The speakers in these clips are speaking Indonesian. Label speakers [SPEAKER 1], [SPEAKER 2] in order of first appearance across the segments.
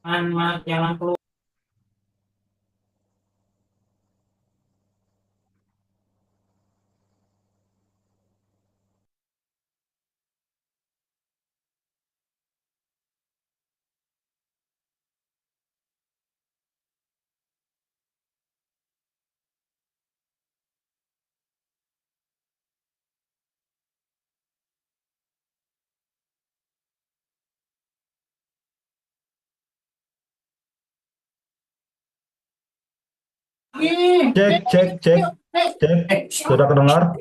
[SPEAKER 1] anak jalan keluar.
[SPEAKER 2] Cek, cek, cek, cek. Sudah kedengar?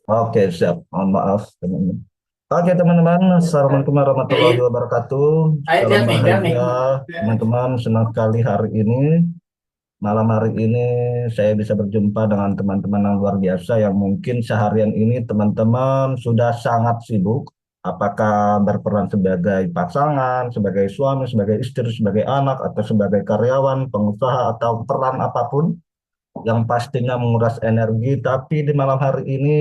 [SPEAKER 2] Oke, siap. Mohon maaf, teman-teman. Oke, teman-teman. Assalamualaikum warahmatullahi wabarakatuh. Salam bahagia, teman-teman. Senang sekali hari ini, malam hari ini, saya bisa berjumpa dengan teman-teman yang luar biasa yang mungkin seharian ini teman-teman sudah sangat sibuk. Apakah berperan sebagai pasangan, sebagai suami, sebagai istri, sebagai anak, atau sebagai karyawan, pengusaha, atau peran apapun yang pastinya menguras energi, tapi di malam hari ini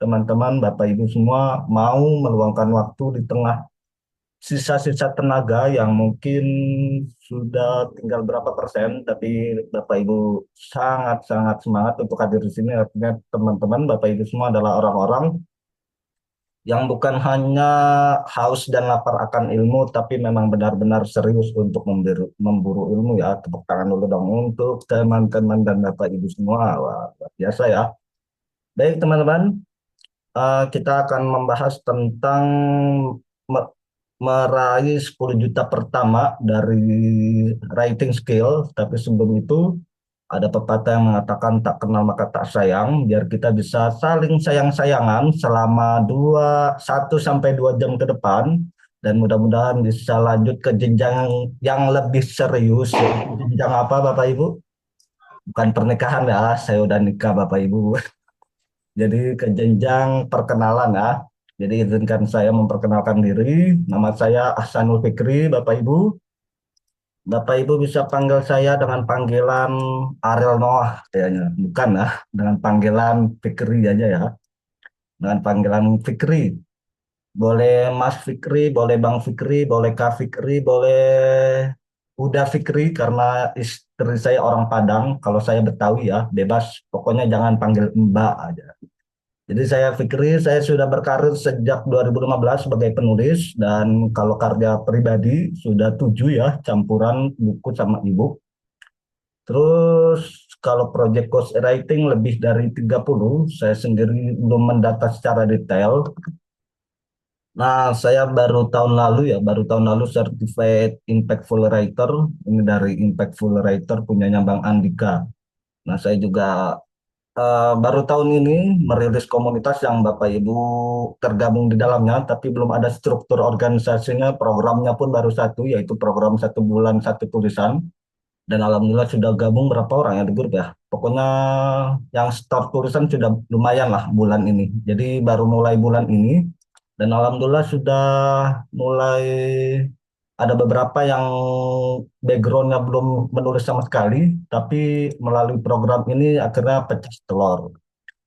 [SPEAKER 2] teman-teman, Bapak Ibu semua mau meluangkan waktu di tengah sisa-sisa tenaga yang mungkin sudah tinggal berapa persen, tapi Bapak Ibu sangat-sangat semangat untuk hadir di sini. Artinya teman-teman, Bapak Ibu semua adalah orang-orang yang bukan hanya haus dan lapar akan ilmu, tapi memang benar-benar serius untuk memburu ilmu ya. Tepuk tangan dulu dong untuk teman-teman dan Bapak Ibu semua. Wah, luar biasa ya. Baik teman-teman, kita akan membahas tentang me- meraih 10 juta pertama dari writing skill. Tapi sebelum itu, ada pepatah yang mengatakan tak kenal maka tak sayang, biar kita bisa saling sayang-sayangan selama 1 sampai 2 jam ke depan, dan mudah-mudahan bisa lanjut ke jenjang yang lebih serius, yaitu jenjang apa Bapak Ibu? Bukan pernikahan ya, saya udah nikah Bapak Ibu. Jadi ke jenjang perkenalan ya. Jadi izinkan saya memperkenalkan diri. Nama saya Ahsanul Fikri, Bapak Ibu. Bapak Ibu bisa panggil saya dengan panggilan Ariel Noah kayaknya. Bukan ya, dengan panggilan Fikri aja ya. Dengan panggilan Fikri. Boleh Mas Fikri, boleh Bang Fikri, boleh Kak Fikri, boleh Uda Fikri karena istri saya orang Padang. Kalau saya Betawi ya, bebas. Pokoknya jangan panggil Mbak aja. Jadi saya Fikri, saya sudah berkarir sejak 2015 sebagai penulis, dan kalau karya pribadi sudah 7 ya, campuran buku sama ebook. Terus kalau project ghostwriting lebih dari 30, saya sendiri belum mendata secara detail. Nah, saya baru tahun lalu ya, baru tahun lalu certified impactful writer, ini dari impactful writer punyanya Bang Andika. Nah, saya juga baru tahun ini merilis komunitas yang Bapak Ibu tergabung di dalamnya, tapi belum ada struktur organisasinya. Programnya pun baru satu, yaitu program 1 bulan 1 tulisan. Dan alhamdulillah sudah gabung berapa orang ya di grup ya. Pokoknya yang start tulisan sudah lumayan lah bulan ini. Jadi baru mulai bulan ini, dan alhamdulillah sudah mulai ada beberapa yang backgroundnya belum menulis sama sekali, tapi melalui program ini akhirnya pecah telur.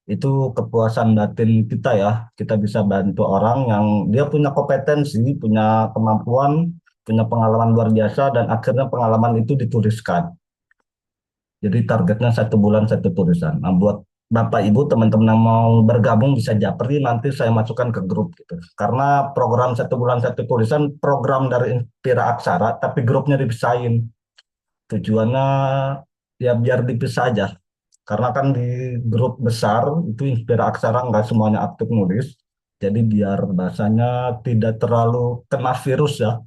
[SPEAKER 2] Itu kepuasan batin kita ya. Kita bisa bantu orang yang dia punya kompetensi, punya kemampuan, punya pengalaman luar biasa, dan akhirnya pengalaman itu dituliskan. Jadi targetnya 1 bulan 1 tulisan. Nah, buat Bapak Ibu teman-teman yang mau bergabung bisa japri, nanti saya masukkan ke grup gitu. Karena program 1 bulan 1 tulisan program dari Inspira Aksara, tapi grupnya dipisahin. Tujuannya ya biar dipisah aja. Karena kan di grup besar itu Inspira Aksara nggak semuanya aktif nulis. Jadi biar bahasanya tidak terlalu kena virus ya.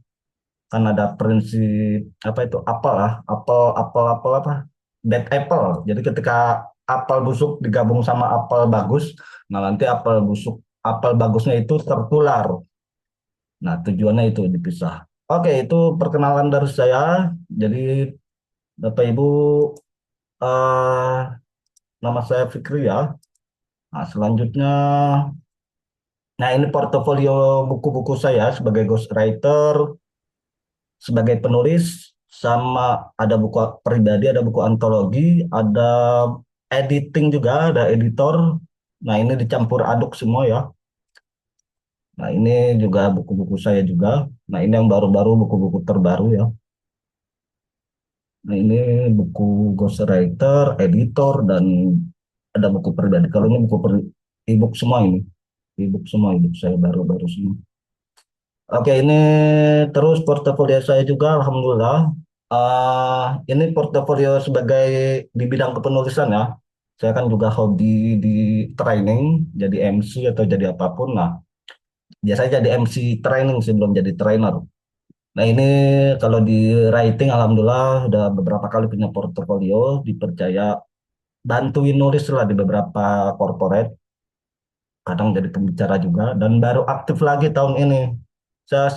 [SPEAKER 2] Kan ada prinsip apa itu apel lah, apel apel apel apa? Bad apple. Jadi ketika apel busuk digabung sama apel bagus, nah nanti apel busuk, apel bagusnya itu tertular. Nah, tujuannya itu dipisah. Oke, itu perkenalan dari saya. Jadi Bapak Ibu, eh nama saya Fikri ya. Nah, selanjutnya, nah ini portofolio buku-buku saya sebagai ghostwriter, sebagai penulis, sama ada buku pribadi, ada buku antologi, ada editing juga, ada editor. Nah, ini dicampur aduk semua ya. Nah, ini juga buku-buku saya juga. Nah, ini yang baru-baru, buku-buku terbaru ya. Nah, ini buku ghostwriter, editor, dan ada buku pribadi. Kalau ini buku ebook semua ini. Ebook semua, ebook saya baru-baru semua. Oke, ini terus portofolio saya juga, alhamdulillah. Ini portofolio sebagai di bidang kepenulisan ya. Saya kan juga hobi di training, jadi MC atau jadi apapun. Nah, biasanya jadi MC training sebelum jadi trainer. Nah, ini kalau di writing, alhamdulillah udah beberapa kali punya portofolio, dipercaya bantuin nulis lah di beberapa corporate, kadang jadi pembicara juga, dan baru aktif lagi tahun ini. Saya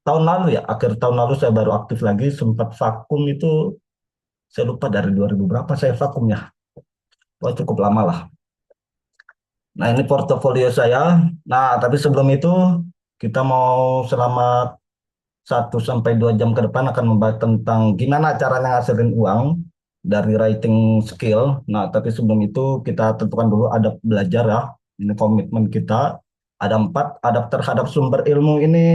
[SPEAKER 2] tahun lalu ya, akhir tahun lalu saya baru aktif lagi, sempat vakum itu, saya lupa dari 2000 berapa saya vakumnya. Wah, cukup lama lah. Nah, ini portofolio saya. Nah, tapi sebelum itu kita mau selama 1 sampai 2 jam ke depan akan membahas tentang gimana caranya ngasilin uang dari writing skill. Nah, tapi sebelum itu kita tentukan dulu adab belajar ya. Ini komitmen kita. Ada 4, adab terhadap sumber ilmu ini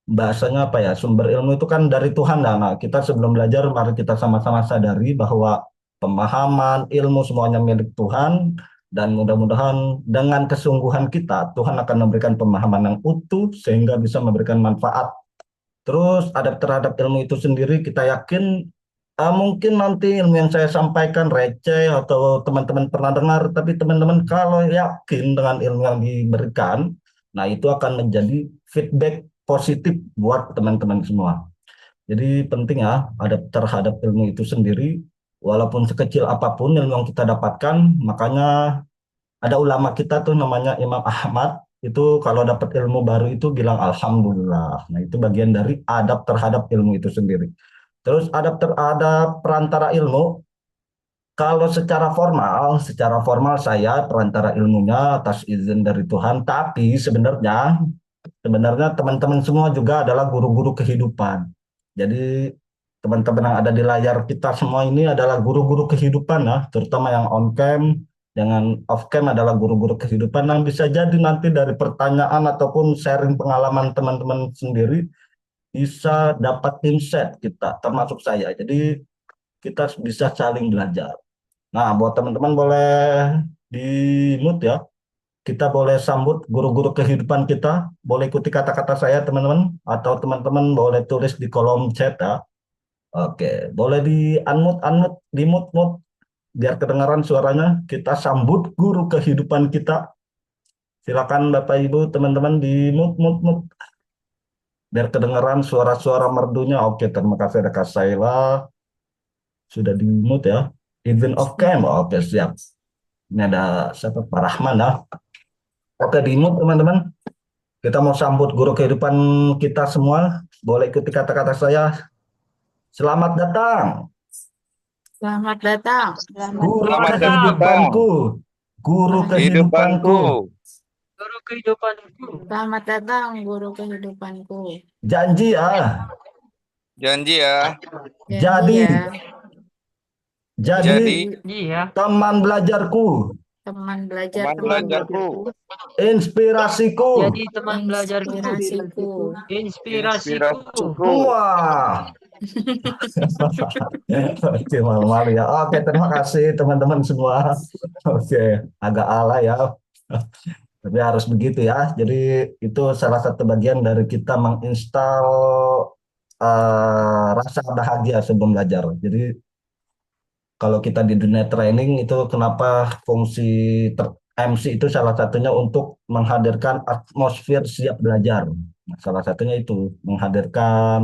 [SPEAKER 2] bahasanya apa ya? Sumber ilmu itu kan dari Tuhan. Nah, kita sebelum belajar, mari kita sama-sama sadari bahwa pemahaman, ilmu semuanya milik Tuhan. Dan mudah-mudahan dengan kesungguhan kita, Tuhan akan memberikan pemahaman yang utuh sehingga bisa memberikan manfaat. Terus adab terhadap ilmu itu sendiri kita yakin mungkin nanti ilmu yang saya sampaikan receh atau teman-teman pernah dengar, tapi teman-teman kalau yakin dengan ilmu yang diberikan, nah itu akan menjadi feedback positif buat teman-teman semua. Jadi penting ya adab terhadap ilmu itu sendiri, walaupun sekecil apapun ilmu yang kita dapatkan, makanya ada ulama kita tuh namanya Imam Ahmad, itu kalau dapat ilmu baru itu bilang alhamdulillah. Nah, itu bagian dari adab terhadap ilmu itu sendiri. Terus adab terhadap perantara ilmu, kalau secara formal saya perantara ilmunya atas izin dari Tuhan, tapi sebenarnya teman-teman semua juga adalah guru-guru kehidupan. Jadi teman-teman yang ada di layar kita semua ini adalah guru-guru kehidupan ya, terutama yang on cam dengan off cam adalah guru-guru kehidupan yang bisa jadi nanti dari pertanyaan ataupun sharing pengalaman teman-teman sendiri bisa dapat insight kita, termasuk saya. Jadi kita bisa saling belajar. Nah, buat teman-teman boleh di mute ya. Kita boleh sambut guru-guru kehidupan kita. Boleh ikuti kata-kata saya, teman-teman. Atau teman-teman boleh tulis di kolom chat ya. Oke, boleh di unmute, unmute, di mute, mute. Biar kedengaran suaranya. Kita sambut guru kehidupan kita. Silakan Bapak Ibu, teman-teman di mute, mute, mute. Biar kedengaran suara-suara merdunya. Oke, terima kasih ada Kak Saila. Sudah di mute ya. Event of Camp. Oke, siap. Ini ada siapa? Pak Rahman ya. Oke, di mute teman-teman. Kita mau sambut guru kehidupan kita semua. Boleh ikuti kata-kata saya. Selamat datang,
[SPEAKER 1] Selamat datang.
[SPEAKER 2] guru
[SPEAKER 3] Selamat datang,
[SPEAKER 2] kehidupanku. Guru
[SPEAKER 3] kehidupanku.
[SPEAKER 2] kehidupanku.
[SPEAKER 4] Guru kehidupanku.
[SPEAKER 1] Selamat datang, guru kehidupanku.
[SPEAKER 2] Janji ya.
[SPEAKER 3] Janji ya.
[SPEAKER 2] Jadi,
[SPEAKER 1] Ya,
[SPEAKER 2] jadi
[SPEAKER 4] Iya.
[SPEAKER 2] teman belajarku,
[SPEAKER 1] teman belajar
[SPEAKER 3] Teman belajarku,
[SPEAKER 2] inspirasiku.
[SPEAKER 4] Jadi teman belajarku,
[SPEAKER 1] inspirasiku.
[SPEAKER 4] inspirasiku.
[SPEAKER 3] inspirasiku.
[SPEAKER 2] Wah. Oke, malu-malu ya. Oke, terima kasih teman-teman semua. Oke, agak alay ya. Tapi harus begitu ya. Jadi itu salah satu bagian dari kita menginstal rasa bahagia sebelum belajar. Jadi kalau kita di dunia training itu kenapa fungsi MC itu salah satunya untuk menghadirkan atmosfer siap belajar. Nah, salah satunya itu menghadirkan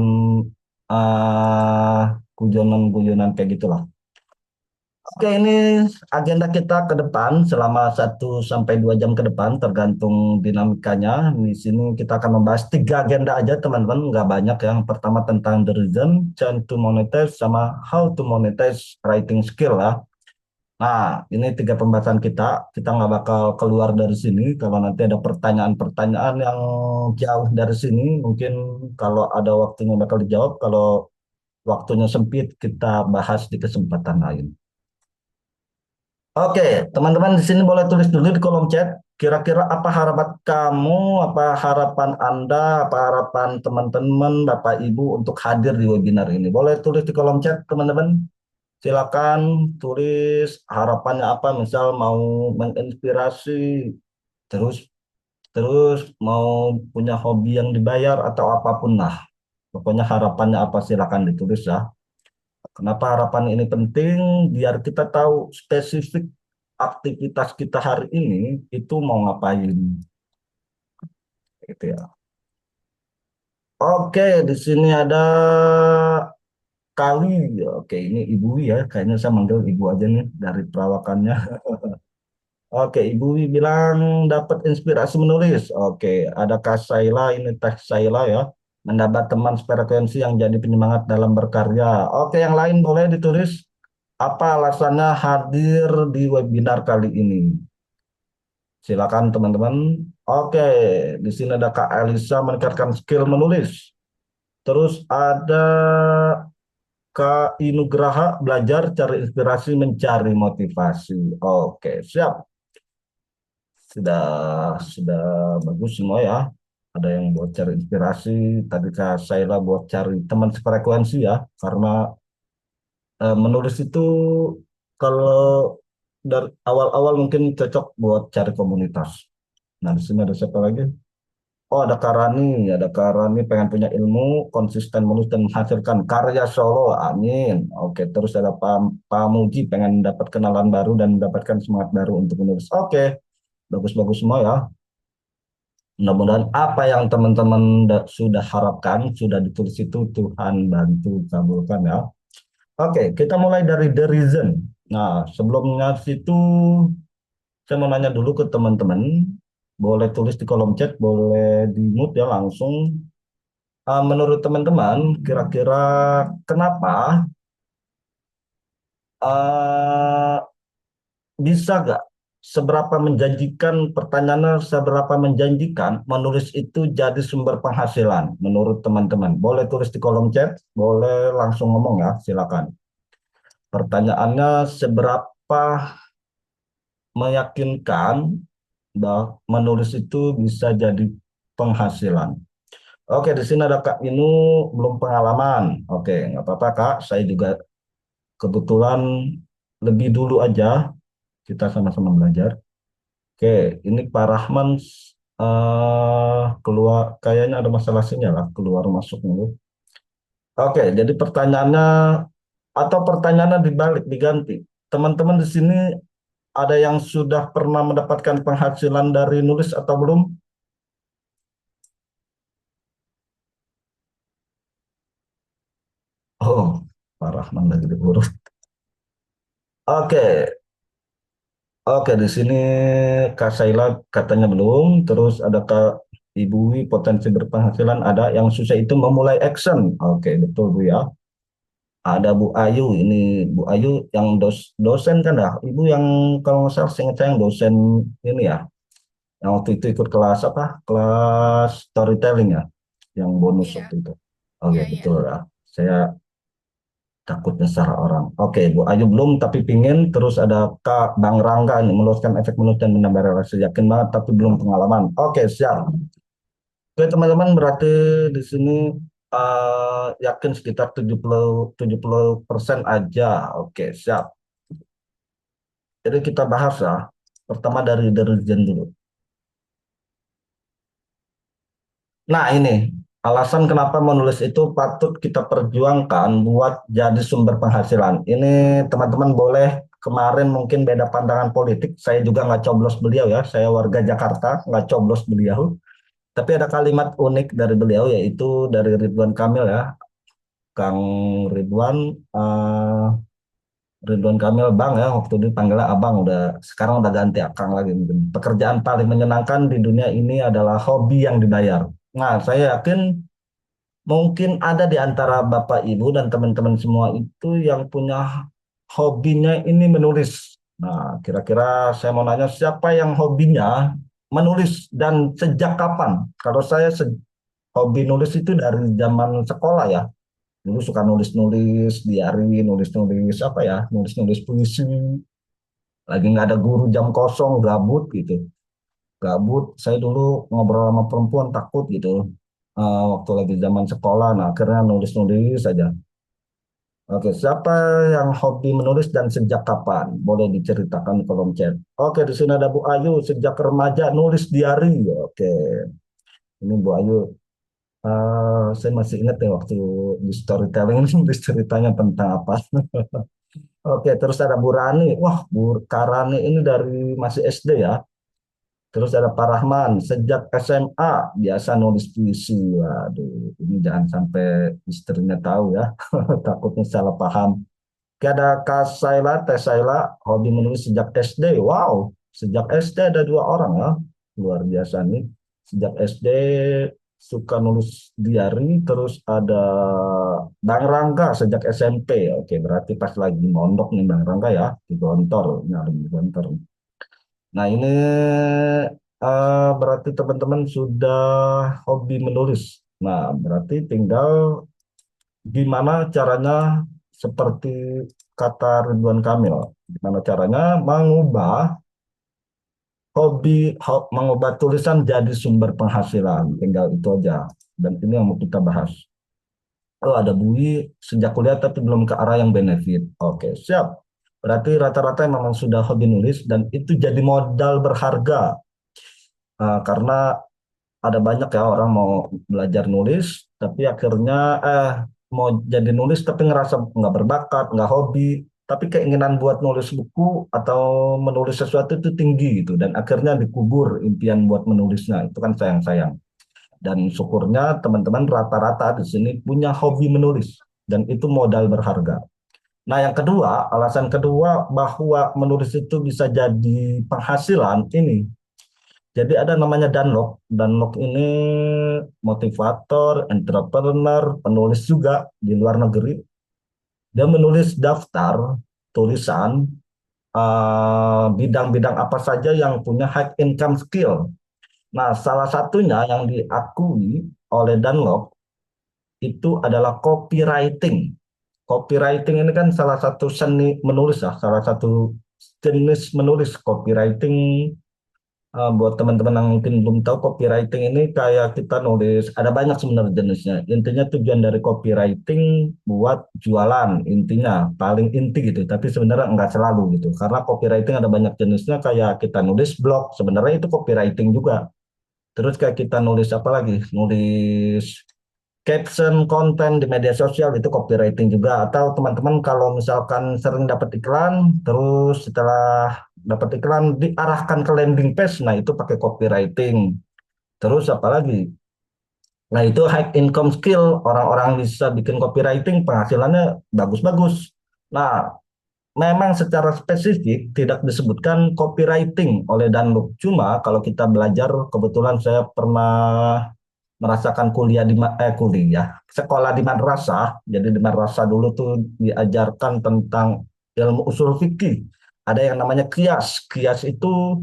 [SPEAKER 2] guyonan-guyonan kayak gitulah. Oke, ini agenda kita ke depan selama 1 sampai 2 jam ke depan, tergantung dinamikanya. Di sini kita akan membahas 3 agenda aja, teman-teman, nggak banyak. Yang pertama tentang the reason, chance to monetize, sama how to monetize writing skill lah. Nah, ini 3 pembahasan kita. Kita nggak bakal keluar dari sini. Kalau nanti ada pertanyaan-pertanyaan yang jauh dari sini, mungkin kalau ada waktunya bakal dijawab. Kalau waktunya sempit, kita bahas di kesempatan lain. Oke, teman-teman di sini boleh tulis dulu di kolom chat. Kira-kira apa harapan kamu, apa harapan Anda, apa harapan teman-teman, Bapak Ibu untuk hadir di webinar ini? Boleh tulis di kolom chat, teman-teman. Silakan tulis harapannya apa, misal mau menginspirasi, terus terus mau punya hobi yang dibayar atau apapun lah. Pokoknya harapannya apa silakan ditulis ya. Kenapa harapan ini penting? Biar kita tahu spesifik aktivitas kita hari ini itu mau ngapain, gitu ya. Oke, di sini ada Kawi. Oke, ini Ibu ya. Kayaknya saya manggil Ibu aja nih dari perawakannya. Oke, Ibu Wi bilang dapat inspirasi menulis. Oke, ada Kak Saila, ini teks Saila ya. Mendapat teman frekuensi yang jadi penyemangat dalam berkarya. Oke, yang lain boleh ditulis. Apa alasannya hadir di webinar kali ini? Silakan teman-teman. Oke, di sini ada Kak Elisa meningkatkan skill menulis. Terus ada Kak Inugraha belajar cari inspirasi mencari motivasi. Oke, siap. Sudah bagus semua ya. Ada yang buat cari inspirasi, tadi Kak Saila buat cari teman sefrekuensi ya, karena menulis itu kalau dari awal-awal mungkin cocok buat cari komunitas. Nah, di sini ada siapa lagi? Oh, ada Karani, pengen punya ilmu, konsisten menulis dan menghasilkan karya solo. Amin. Oke, terus ada Pamuji pengen dapat kenalan baru dan mendapatkan semangat baru untuk menulis. Oke, bagus-bagus semua ya. Mudah-mudahan apa yang teman-teman sudah harapkan, sudah ditulis itu Tuhan bantu kabulkan ya. Oke, kita mulai dari the reason. Nah, sebelumnya situ saya mau nanya dulu ke teman-teman. Boleh tulis di kolom chat, boleh di mute ya langsung. Menurut teman-teman, kira-kira kenapa eh, bisa gak seberapa menjanjikan pertanyaannya, seberapa menjanjikan menulis itu jadi sumber penghasilan menurut teman-teman? Boleh tulis di kolom chat, boleh langsung ngomong ya, silakan. Pertanyaannya seberapa meyakinkan bahwa menulis itu bisa jadi penghasilan? Oke, di sini ada Kak Inu belum pengalaman. Oke, nggak apa-apa Kak, saya juga kebetulan lebih dulu aja kita sama-sama belajar. Oke, ini Pak Rahman keluar, kayaknya ada masalah sinyal lah, keluar masuk dulu. Oke, jadi pertanyaannya atau pertanyaannya dibalik diganti. Teman-teman di sini ada yang sudah pernah mendapatkan penghasilan dari nulis atau belum? Oh, Pak Rahman lagi diurus. Oke, oke, di sini Kak Saila katanya belum. Terus ada Kak Ibu Wi, potensi berpenghasilan ada. Yang susah itu memulai action. Oke, betul Bu ya. Ada Bu Ayu, ini Bu Ayu yang dosen kan ya. Ibu yang kalau nggak salah seingat saya yang dosen ini ya. Yang waktu itu ikut kelas apa? Kelas storytelling ya. Yang bonus
[SPEAKER 1] Iya,
[SPEAKER 2] waktu itu. Oke,
[SPEAKER 1] iya, iya.
[SPEAKER 2] betul ya. Saya takutnya salah orang. Oke, Bu Ayu belum tapi pingin. Terus ada Kak Bang Rangga ini meluaskan efek menulis dan menambah relasi. Yakin banget tapi belum pengalaman. Oke, siap. Oke, teman-teman berarti di sini yakin sekitar 70% aja. Oke, siap. Jadi kita bahas ya. Pertama dari Dirjen dulu. Nah, ini alasan kenapa menulis itu patut kita perjuangkan buat jadi sumber penghasilan. Ini teman-teman boleh kemarin mungkin beda pandangan politik. Saya juga nggak coblos beliau ya. Saya warga Jakarta, nggak coblos beliau. Tapi ada kalimat unik dari beliau yaitu dari Ridwan Kamil ya. Kang Ridwan, Ridwan Kamil Bang ya, waktu itu dipanggilnya Abang, udah sekarang udah ganti Akang lagi. Pekerjaan paling menyenangkan di dunia ini adalah hobi yang dibayar. Nah, saya yakin mungkin ada di antara Bapak Ibu dan teman-teman semua itu yang punya hobinya ini menulis. Nah, kira-kira saya mau nanya siapa yang hobinya menulis dan sejak kapan? Kalau saya hobi nulis itu dari zaman sekolah ya. Dulu suka nulis-nulis diari, nulis-nulis apa ya, nulis-nulis puisi. Lagi nggak ada guru jam kosong, gabut gitu. gabut. Saya dulu ngobrol sama perempuan takut gitu. Waktu lagi zaman sekolah, nah akhirnya nulis-nulis saja. Oke, siapa yang hobi menulis dan sejak kapan? Boleh diceritakan di kolom chat. Oke, di sini ada Bu Ayu, sejak remaja nulis diary. Oke, ini Bu Ayu. Saya masih ingat ya waktu di storytelling nulis ceritanya tentang apa. Oke, terus ada Bu Rani. Wah, Bu Karani ini dari masih SD ya. Terus ada Pak Rahman, sejak SMA biasa nulis puisi. Waduh, ini jangan sampai istrinya tahu ya, takutnya salah paham. Oke, ada Kak Saila, Teh Saila, hobi menulis sejak SD. Wow, sejak SD ada 2 orang ya, luar biasa nih. Sejak SD suka nulis diary, terus ada Bang Rangga sejak SMP. Oke, berarti pas lagi mondok nih Bang Rangga ya, di Gontor, nyari di Gontor. Nah, ini berarti teman-teman sudah hobi menulis. Nah, berarti tinggal gimana caranya seperti kata Ridwan Kamil, gimana caranya mengubah tulisan jadi sumber penghasilan. Tinggal itu aja. Dan ini yang mau kita bahas. Oh, ada Bui sejak kuliah tapi belum ke arah yang benefit. Oke, siap. Berarti rata-rata memang sudah hobi nulis dan itu jadi modal berharga. Karena ada banyak ya orang mau belajar nulis, tapi akhirnya mau jadi nulis tapi ngerasa nggak berbakat, nggak hobi, tapi keinginan buat nulis buku atau menulis sesuatu itu tinggi gitu, dan akhirnya dikubur impian buat menulisnya. Itu kan sayang-sayang. Dan syukurnya teman-teman rata-rata di sini punya hobi menulis, dan itu modal berharga. Nah, yang kedua, alasan kedua bahwa menulis itu bisa jadi penghasilan ini. Jadi ada namanya Dunlop. Dunlop ini motivator, entrepreneur, penulis juga di luar negeri. Dia menulis daftar tulisan bidang-bidang apa saja yang punya high income skill. Nah, salah satunya yang diakui oleh Dunlop itu adalah copywriting. Copywriting ini kan salah satu seni menulis ya, salah satu jenis menulis copywriting. Buat teman-teman yang mungkin belum tahu, copywriting ini kayak kita nulis, ada banyak sebenarnya jenisnya. Intinya tujuan dari copywriting buat jualan, intinya paling inti gitu. Tapi sebenarnya enggak selalu gitu. Karena copywriting ada banyak jenisnya, kayak kita nulis blog, sebenarnya itu copywriting juga. Terus kayak kita nulis apa lagi? Nulis caption konten di media sosial, itu copywriting juga. Atau teman-teman kalau misalkan sering dapat iklan, terus setelah dapat iklan diarahkan ke landing page, nah itu pakai copywriting. Terus apa lagi? Nah, itu high income skill, orang-orang bisa bikin copywriting penghasilannya bagus-bagus. Nah, memang secara spesifik tidak disebutkan copywriting oleh Dunlop. Cuma kalau kita belajar, kebetulan saya pernah merasakan kuliah sekolah di madrasah. Jadi di madrasah dulu tuh diajarkan tentang ilmu usul fikih. Ada yang namanya kias. Kias itu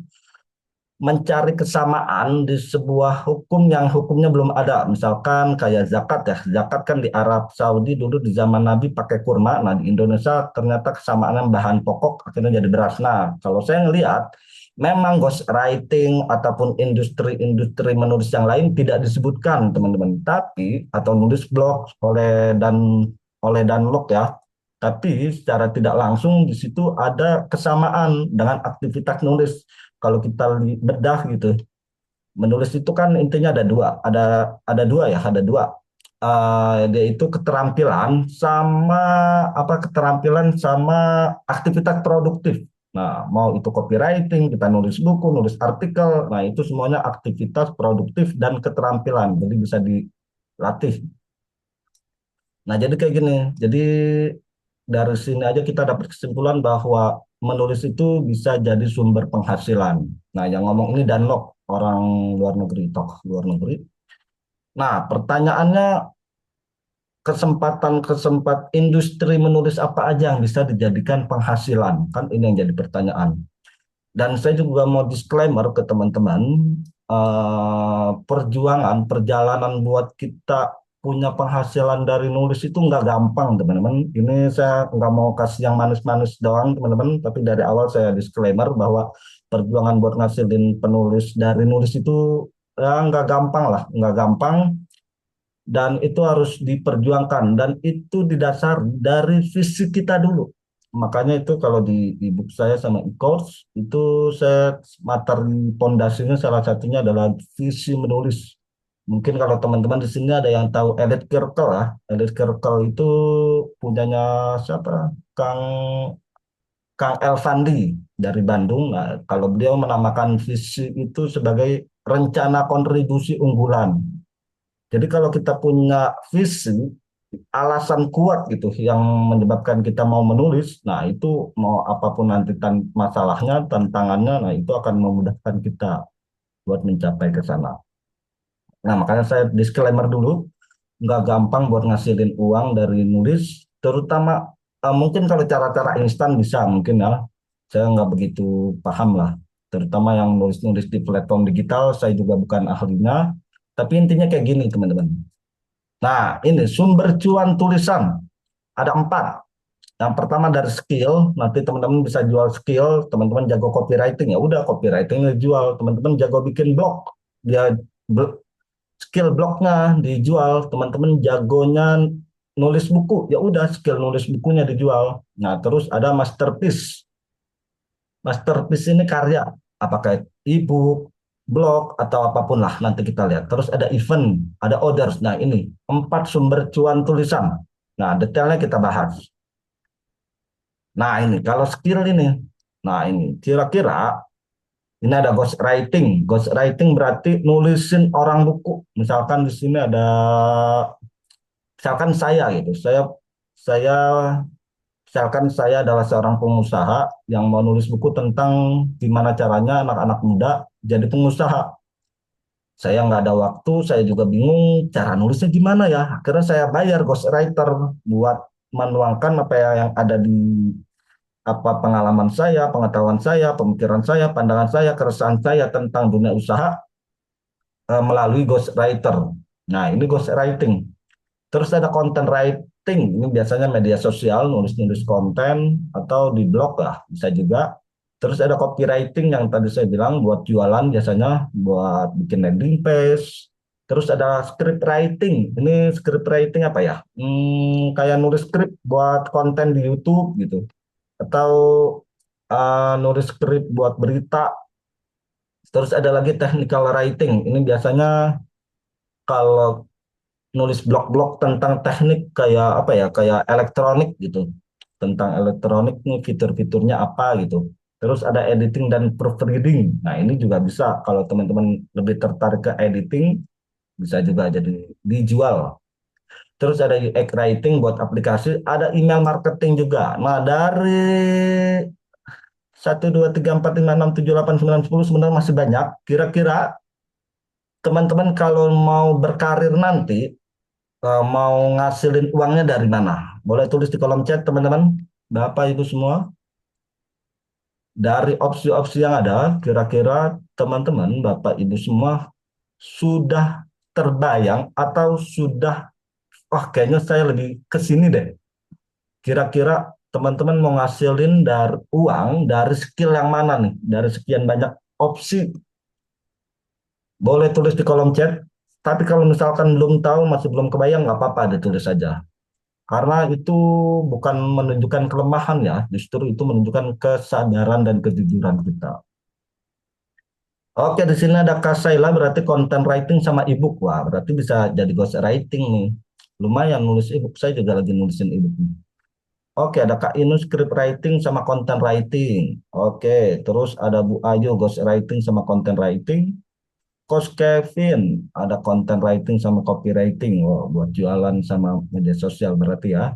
[SPEAKER 2] mencari kesamaan di sebuah hukum yang hukumnya belum ada. Misalkan kayak zakat ya. Zakat kan di Arab Saudi dulu di zaman Nabi pakai kurma. Nah, di Indonesia ternyata kesamaannya bahan pokok akhirnya jadi beras. Nah, kalau saya ngelihat memang ghostwriting ataupun industri-industri menulis yang lain tidak disebutkan, teman-teman. Tapi atau nulis blog oleh Dunlop ya. Tapi secara tidak langsung di situ ada kesamaan dengan aktivitas nulis. Kalau kita bedah gitu, menulis itu kan intinya ada dua, yaitu keterampilan sama keterampilan sama aktivitas produktif. Nah, mau itu copywriting, kita nulis buku, nulis artikel, nah itu semuanya aktivitas produktif dan keterampilan, jadi bisa dilatih. Nah, jadi kayak gini, jadi dari sini aja kita dapat kesimpulan bahwa menulis itu bisa jadi sumber penghasilan. Nah, yang ngomong ini Dunlop, orang luar negeri, tokoh luar negeri. Nah, pertanyaannya, kesempatan industri menulis apa aja yang bisa dijadikan penghasilan? Kan ini yang jadi pertanyaan. Dan saya juga mau disclaimer ke teman-teman, perjalanan buat kita punya penghasilan dari nulis itu nggak gampang, teman-teman. Ini saya nggak mau kasih yang manis-manis doang, teman-teman, tapi dari awal saya disclaimer bahwa perjuangan buat ngasilin penulis dari nulis itu ya nggak gampang lah, nggak gampang, dan itu harus diperjuangkan dan itu didasar dari visi kita dulu. Makanya itu kalau di ebook saya sama e-course itu saya materi pondasinya salah satunya adalah visi menulis. Mungkin kalau teman-teman di sini ada yang tahu Elite Circle ya. Elite Circle itu punyanya siapa? Kang Elvandi dari Bandung. Nah, kalau beliau menamakan visi itu sebagai rencana kontribusi unggulan. Jadi kalau kita punya visi, alasan kuat gitu yang menyebabkan kita mau menulis, nah itu mau apapun nanti masalahnya, tantangannya, nah itu akan memudahkan kita buat mencapai ke sana. Nah makanya saya disclaimer dulu, nggak gampang buat ngasilin uang dari nulis, terutama mungkin kalau cara-cara instan bisa mungkin ya, saya nggak begitu paham lah, terutama yang nulis-nulis di platform digital, saya juga bukan ahlinya, tapi intinya kayak gini teman-teman. Nah ini sumber cuan tulisan, ada 4. Yang pertama dari skill, nanti teman-teman bisa jual skill, teman-teman jago copywriting, ya udah copywritingnya jual, teman-teman jago bikin blog, dia skill blognya dijual, teman-teman jagonya nulis buku, ya udah skill nulis bukunya dijual. Nah, terus ada masterpiece. Masterpiece ini karya, apakah ebook, blog atau apapun lah nanti kita lihat. Terus ada event, ada orders. Nah, ini 4 sumber cuan tulisan. Nah, detailnya kita bahas. Nah, ini kalau skill ini. Nah, ini kira-kira ini ada ghostwriting. Ghostwriting berarti nulisin orang buku. Misalkan di sini ada, misalkan saya gitu. Saya misalkan saya adalah seorang pengusaha yang mau nulis buku tentang gimana caranya anak-anak muda jadi pengusaha. Saya nggak ada waktu, saya juga bingung cara nulisnya gimana ya. Akhirnya saya bayar ghostwriter buat menuangkan apa yang ada di apa pengalaman saya, pengetahuan saya, pemikiran saya, pandangan saya, keresahan saya tentang dunia usaha melalui ghostwriter. Nah, ini ghostwriting. Terus ada content writing, ini biasanya media sosial, nulis-nulis konten atau di blog lah, bisa juga. Terus ada copywriting yang tadi saya bilang buat jualan biasanya buat bikin landing page. Terus ada script writing. Ini script writing apa ya? Kayak nulis script buat konten di YouTube gitu. Atau nulis skrip buat berita. Terus ada lagi technical writing. Ini biasanya kalau nulis blog-blog tentang teknik kayak apa ya, kayak elektronik gitu. Tentang elektronik nih fitur-fiturnya apa gitu. Terus ada editing dan proofreading. Nah, ini juga bisa kalau teman-teman lebih tertarik ke editing, bisa juga jadi dijual. Terus ada UX writing buat aplikasi, ada email marketing juga. Nah, dari 1, 2, 3, 4, 5, 6, 7, 8, 9, 10 sebenarnya masih banyak. Kira-kira teman-teman kalau mau berkarir nanti, mau ngasilin uangnya dari mana? Boleh tulis di kolom chat teman-teman, Bapak Ibu semua. Dari opsi-opsi yang ada, kira-kira teman-teman, Bapak Ibu semua sudah terbayang atau sudah, wah kayaknya saya lebih ke sini deh. Kira-kira teman-teman mau ngasilin dari uang dari skill yang mana nih? Dari sekian banyak opsi. Boleh tulis di kolom chat. Tapi kalau misalkan belum tahu, masih belum kebayang, nggak apa-apa, ditulis saja. Karena itu bukan menunjukkan kelemahan ya, justru itu menunjukkan kesadaran dan kejujuran kita. Oke, di sini ada Kasaila, berarti content writing sama ebook. Wah, berarti bisa jadi ghost writing nih. Lumayan nulis ebook, saya juga lagi nulisin ebook. Oke, ada Kak Inu script writing sama content writing. Oke, terus ada Bu Ayu ghost writing sama content writing. Coach Kevin ada content writing sama copywriting. Oh, buat jualan sama media sosial berarti ya.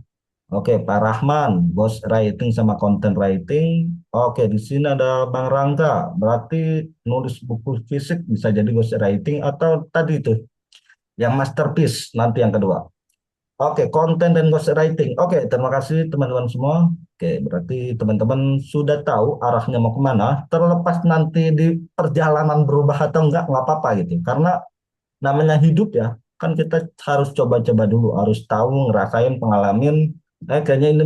[SPEAKER 2] Oke, Pak Rahman ghost writing sama content writing. Oke, di sini ada Bang Rangga. Berarti nulis buku fisik bisa jadi ghost writing atau tadi itu yang masterpiece nanti yang kedua. Oke, konten dan ghostwriting. Oke, terima kasih teman-teman semua. Oke, berarti teman-teman sudah tahu arahnya mau kemana. Terlepas nanti di perjalanan berubah atau enggak apa-apa gitu. Karena namanya hidup ya, kan kita harus coba-coba dulu, harus tahu, ngerasain, pengalamin. Kayaknya ini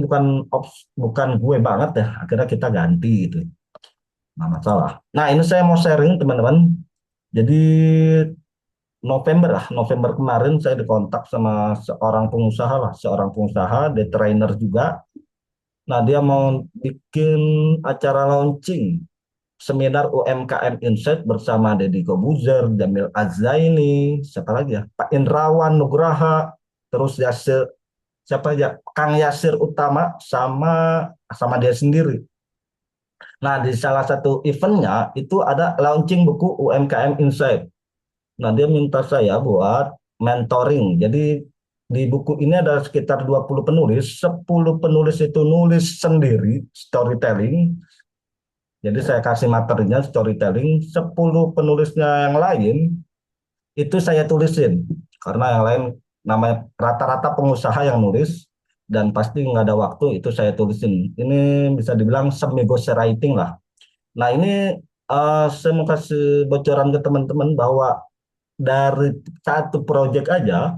[SPEAKER 2] bukan gue banget ya. Akhirnya kita ganti gitu. Nah, masalah. Nah, ini saya mau sharing teman-teman. Jadi November kemarin saya dikontak sama seorang pengusaha lah, seorang pengusaha, dia trainer juga. Nah, dia mau bikin acara launching seminar UMKM Insight bersama Deddy Kobuzer, Jamil Azaini, siapa lagi ya? Pak Indrawan Nugraha, terus Yasir, siapa aja? Kang Yasir Utama sama sama dia sendiri. Nah, di salah satu eventnya itu ada launching buku UMKM Insight. Nah, dia minta saya buat mentoring. Jadi di buku ini ada sekitar 20 penulis, 10 penulis itu nulis sendiri storytelling. Jadi saya kasih materinya storytelling, 10 penulisnya yang lain itu saya tulisin. Karena yang lain namanya rata-rata pengusaha yang nulis dan pasti nggak ada waktu itu saya tulisin. Ini bisa dibilang semi ghostwriting lah. Nah, ini saya mau kasih bocoran ke teman-teman bahwa dari satu proyek aja,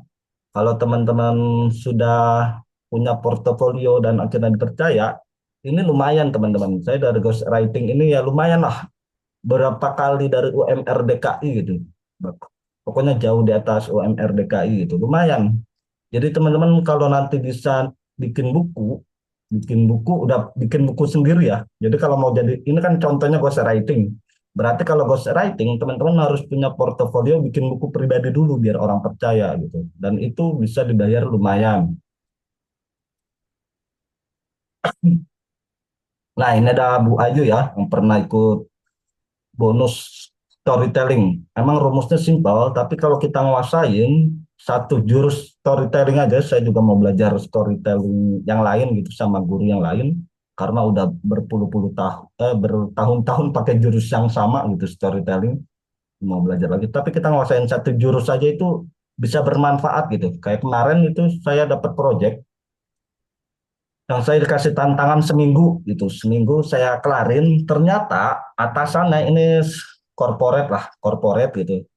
[SPEAKER 2] kalau teman-teman sudah punya portofolio dan akhirnya dipercaya, ini lumayan teman-teman. Saya dari ghostwriting ini ya lumayan lah. Berapa kali dari UMR DKI gitu. Pokoknya jauh di atas UMR DKI gitu. Lumayan. Jadi teman-teman kalau nanti bisa bikin buku udah bikin buku sendiri ya. Jadi kalau mau jadi ini kan contohnya ghostwriting. Berarti kalau ghostwriting teman-teman harus punya portofolio bikin buku pribadi dulu biar orang percaya gitu. Dan itu bisa dibayar lumayan. Nah, ini ada Bu Ayu ya yang pernah ikut bonus storytelling. Emang rumusnya simpel, tapi kalau kita nguasain satu jurus storytelling aja, saya juga mau belajar storytelling yang lain gitu sama guru yang lain, karena udah berpuluh-puluh tahun, bertahun-tahun pakai jurus yang sama gitu storytelling, mau belajar lagi. Tapi kita nguasain satu jurus aja itu bisa bermanfaat gitu. Kayak kemarin itu saya dapat project yang saya dikasih tantangan seminggu gitu, seminggu saya kelarin, ternyata atasannya ini corporate gitu,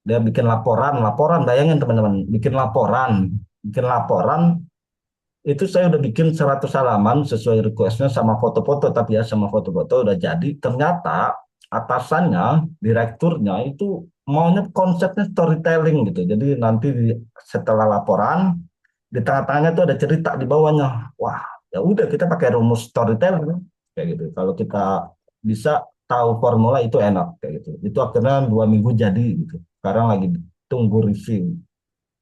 [SPEAKER 2] dia bikin laporan bayangin teman-teman, bikin laporan itu saya udah bikin 100 halaman sesuai requestnya sama foto-foto, tapi ya sama foto-foto udah jadi, ternyata atasannya direkturnya itu maunya konsepnya storytelling gitu, jadi nanti setelah laporan di tengah-tengahnya tuh ada cerita di bawahnya. Wah, ya udah kita pakai rumus storytelling kayak gitu. Kalau kita bisa tahu formula itu enak kayak gitu. Itu akhirnya 2 minggu jadi gitu. Sekarang lagi tunggu review.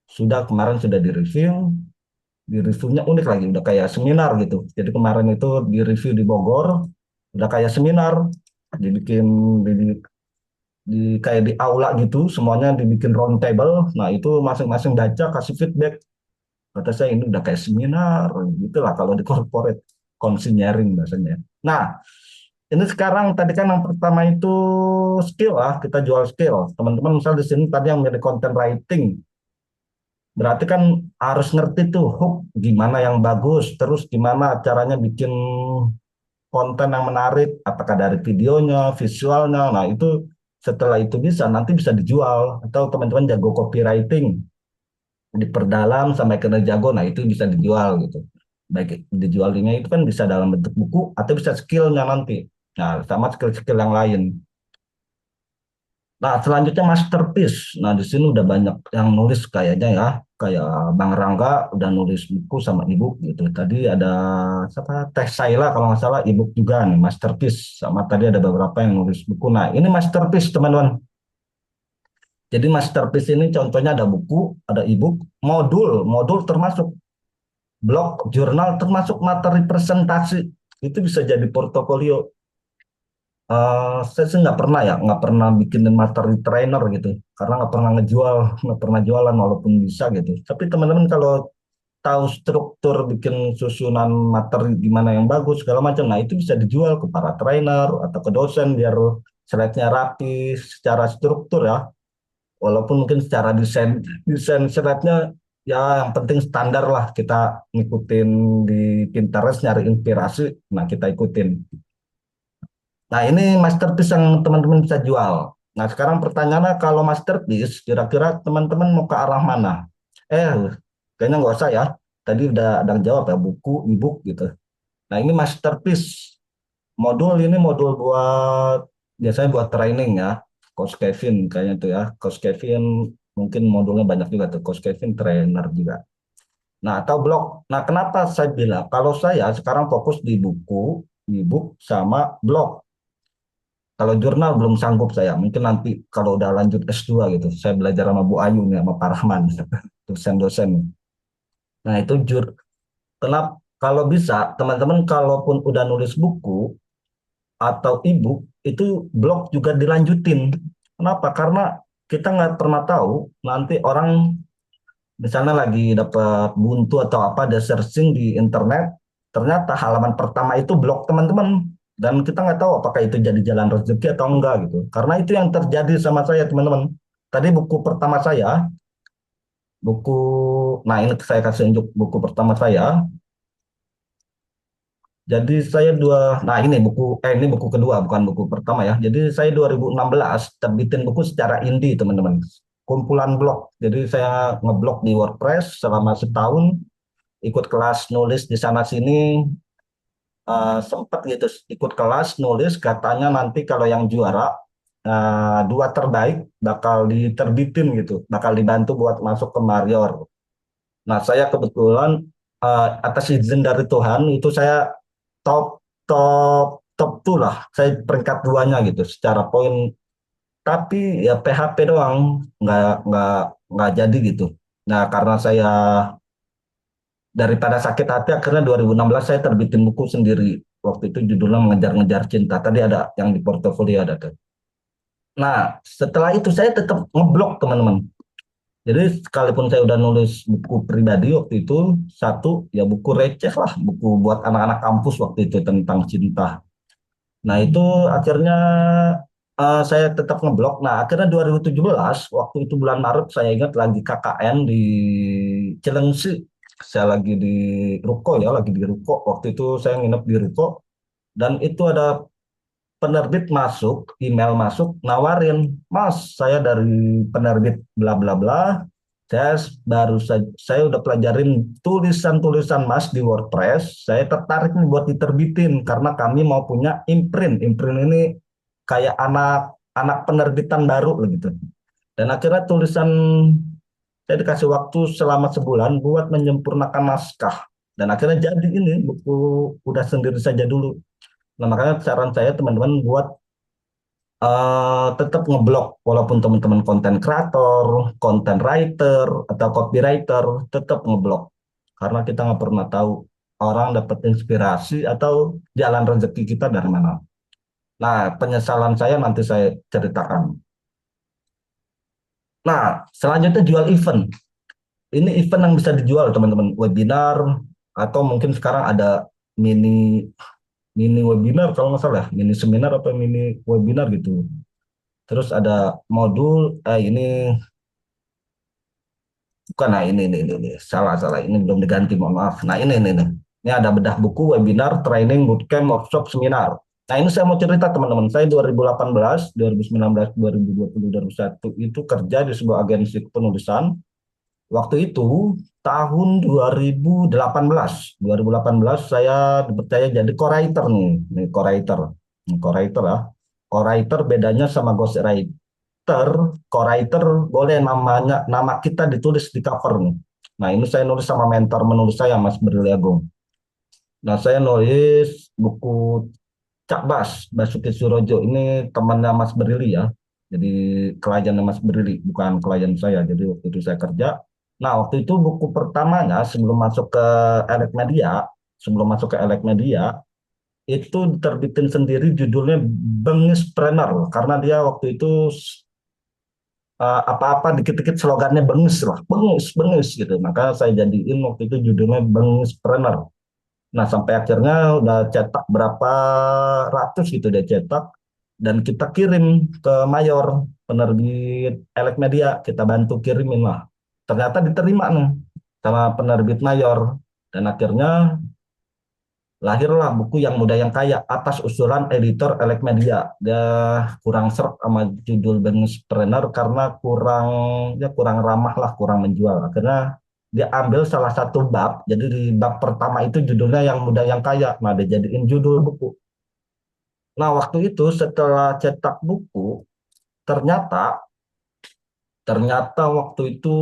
[SPEAKER 2] Sudah kemarin sudah di reviewnya unik lagi, udah kayak seminar gitu. Jadi kemarin itu di review di Bogor, udah kayak seminar, dibikin kayak di aula gitu, semuanya dibikin round table. Nah itu masing-masing baca kasih feedback. Kata saya ini udah kayak seminar gitu lah kalau di corporate consigneering bahasanya. Nah, ini sekarang tadi kan yang pertama itu skill lah, kita jual skill. Teman-teman misal di sini tadi yang milih content writing, berarti kan harus ngerti tuh hook gimana yang bagus, terus gimana caranya bikin konten yang menarik, apakah dari videonya, visualnya. Nah, itu setelah itu bisa nanti bisa dijual atau teman-teman jago copywriting diperdalam sampai kena jago, nah itu bisa dijual gitu. Baik dijualnya itu kan bisa dalam bentuk buku atau bisa skillnya nanti. Nah sama skill-skill yang lain. Nah selanjutnya masterpiece. Nah di sini udah banyak yang nulis kayaknya ya, kayak Bang Rangga udah nulis buku sama ebook gitu. Tadi ada siapa Teh Saila kalau nggak salah ebook juga nih masterpiece. Sama tadi ada beberapa yang nulis buku. Nah ini masterpiece teman-teman. Jadi masterpiece ini contohnya ada buku, ada ebook, modul termasuk blog, jurnal, termasuk materi presentasi. Itu bisa jadi portofolio. Saya sih nggak pernah bikinin materi trainer gitu, karena nggak pernah ngejual, nggak pernah jualan walaupun bisa gitu. Tapi teman-teman kalau tahu struktur bikin susunan materi gimana yang bagus segala macam, nah itu bisa dijual ke para trainer atau ke dosen biar slide-nya rapi secara struktur ya. Walaupun mungkin secara desain desain slide-nya ya yang penting standar lah, kita ngikutin di Pinterest nyari inspirasi, nah kita ikutin. Nah ini masterpiece yang teman-teman bisa jual. Nah sekarang pertanyaannya, kalau masterpiece kira-kira teman-teman mau ke arah mana? Kayaknya nggak usah ya, tadi udah ada yang jawab ya, buku ebook gitu. Nah ini masterpiece modul, ini modul buat biasanya buat training ya. Coach Kevin kayaknya tuh ya. Coach Kevin mungkin modulnya banyak juga tuh. Coach Kevin trainer juga. Nah, atau blog. Nah, kenapa saya bilang kalau saya sekarang fokus di buku, e-book sama blog. Kalau jurnal belum sanggup saya. Mungkin nanti kalau udah lanjut S2 gitu, saya belajar sama Bu Ayu nih, sama Pak Rahman, dosen-dosen. Nah, itu kenapa kalau bisa teman-teman kalaupun udah nulis buku atau e-book itu blog juga dilanjutin. Kenapa? Karena kita nggak pernah tahu nanti orang misalnya lagi dapat buntu atau apa, ada searching di internet, ternyata halaman pertama itu blog teman-teman. Dan kita nggak tahu apakah itu jadi jalan rezeki atau enggak gitu. Karena itu yang terjadi sama saya teman-teman. Tadi buku pertama saya, buku, nah ini saya kasih unjuk buku pertama saya. Jadi saya nah ini buku kedua, bukan buku pertama ya. Jadi saya 2016 terbitin buku secara indie teman-teman. Kumpulan blog. Jadi saya ngeblog di WordPress selama setahun, ikut kelas nulis di sana sini, sempat gitu ikut kelas nulis, katanya nanti kalau yang juara dua terbaik bakal diterbitin gitu, bakal dibantu buat masuk ke Marior. Nah, saya kebetulan atas izin dari Tuhan itu saya top top top tuh lah, saya peringkat duanya gitu secara poin, tapi ya PHP doang, nggak jadi gitu. Nah, karena saya daripada sakit hati akhirnya 2016 saya terbitin buku sendiri. Waktu itu judulnya Mengejar-ngejar Cinta. Tadi ada yang di portofolio ada tuh. Nah, setelah itu saya tetap ngeblok teman-teman. Jadi sekalipun saya udah nulis buku pribadi waktu itu, satu ya buku receh lah, buku buat anak-anak kampus waktu itu tentang cinta. Nah itu akhirnya saya tetap ngeblok. Nah akhirnya 2017, waktu itu bulan Maret saya ingat lagi KKN di Cilengsi. Saya lagi di Ruko ya, lagi di Ruko. Waktu itu saya nginep di Ruko. Dan itu ada penerbit masuk, email masuk, nawarin, Mas, saya dari penerbit bla bla bla, saya udah pelajarin tulisan-tulisan Mas di WordPress, saya tertarik nih buat diterbitin karena kami mau punya imprint. Imprint ini kayak anak penerbitan baru gitu. Dan akhirnya saya dikasih waktu selama sebulan buat menyempurnakan naskah. Dan akhirnya jadi ini buku udah sendiri saja dulu. Nah, makanya saran saya teman-teman buat tetap ngeblok walaupun teman-teman konten kreator, konten writer atau copywriter tetap ngeblok karena kita nggak pernah tahu orang dapat inspirasi atau jalan rezeki kita dari mana. Nah, penyesalan saya nanti saya ceritakan. Nah, selanjutnya jual event. Ini event yang bisa dijual teman-teman, webinar atau mungkin sekarang ada mini mini webinar kalau nggak salah, mini seminar atau mini webinar gitu. Terus ada modul, ini bukan, nah ini, salah salah, ini belum diganti, mohon maaf. Nah ini ada bedah buku, webinar, training, bootcamp, workshop, seminar. Nah ini saya mau cerita teman-teman, saya 2018, 2019, 2020, 2021 itu kerja di sebuah agensi penulisan. Waktu itu tahun 2018 saya dipercaya jadi co-writer nih co-writer ya. Co-writer bedanya sama ghostwriter, co-writer boleh nama kita ditulis di cover nih. Nah ini saya nulis sama mentor menulis saya Mas Berli Agung. Nah saya nulis buku Cak Basuki Surojo, ini temannya Mas Berli ya. Jadi kliennya Mas Berli, bukan klien saya. Jadi waktu itu saya kerja. Nah waktu itu buku pertamanya sebelum masuk ke Elek Media itu terbitin sendiri judulnya Bengispreneur karena dia waktu itu apa-apa dikit-dikit slogannya bengis lah, bengis, bengis gitu. Maka saya jadiin waktu itu judulnya Bengispreneur. Nah, sampai akhirnya udah cetak berapa ratus gitu udah cetak dan kita kirim ke Mayor, penerbit Elek Media, kita bantu kirimin lah. Ternyata diterima nih sama penerbit Mayor dan akhirnya lahirlah buku Yang Muda Yang Kaya atas usulan editor Elek Media. Dia kurang serp sama judul Businesspreneurship karena kurang ramah lah, kurang menjual. Akhirnya dia ambil salah satu bab. Jadi di bab pertama itu judulnya Yang Muda Yang Kaya. Nah, dia jadiin judul buku. Nah, waktu itu setelah cetak buku, ternyata ternyata waktu itu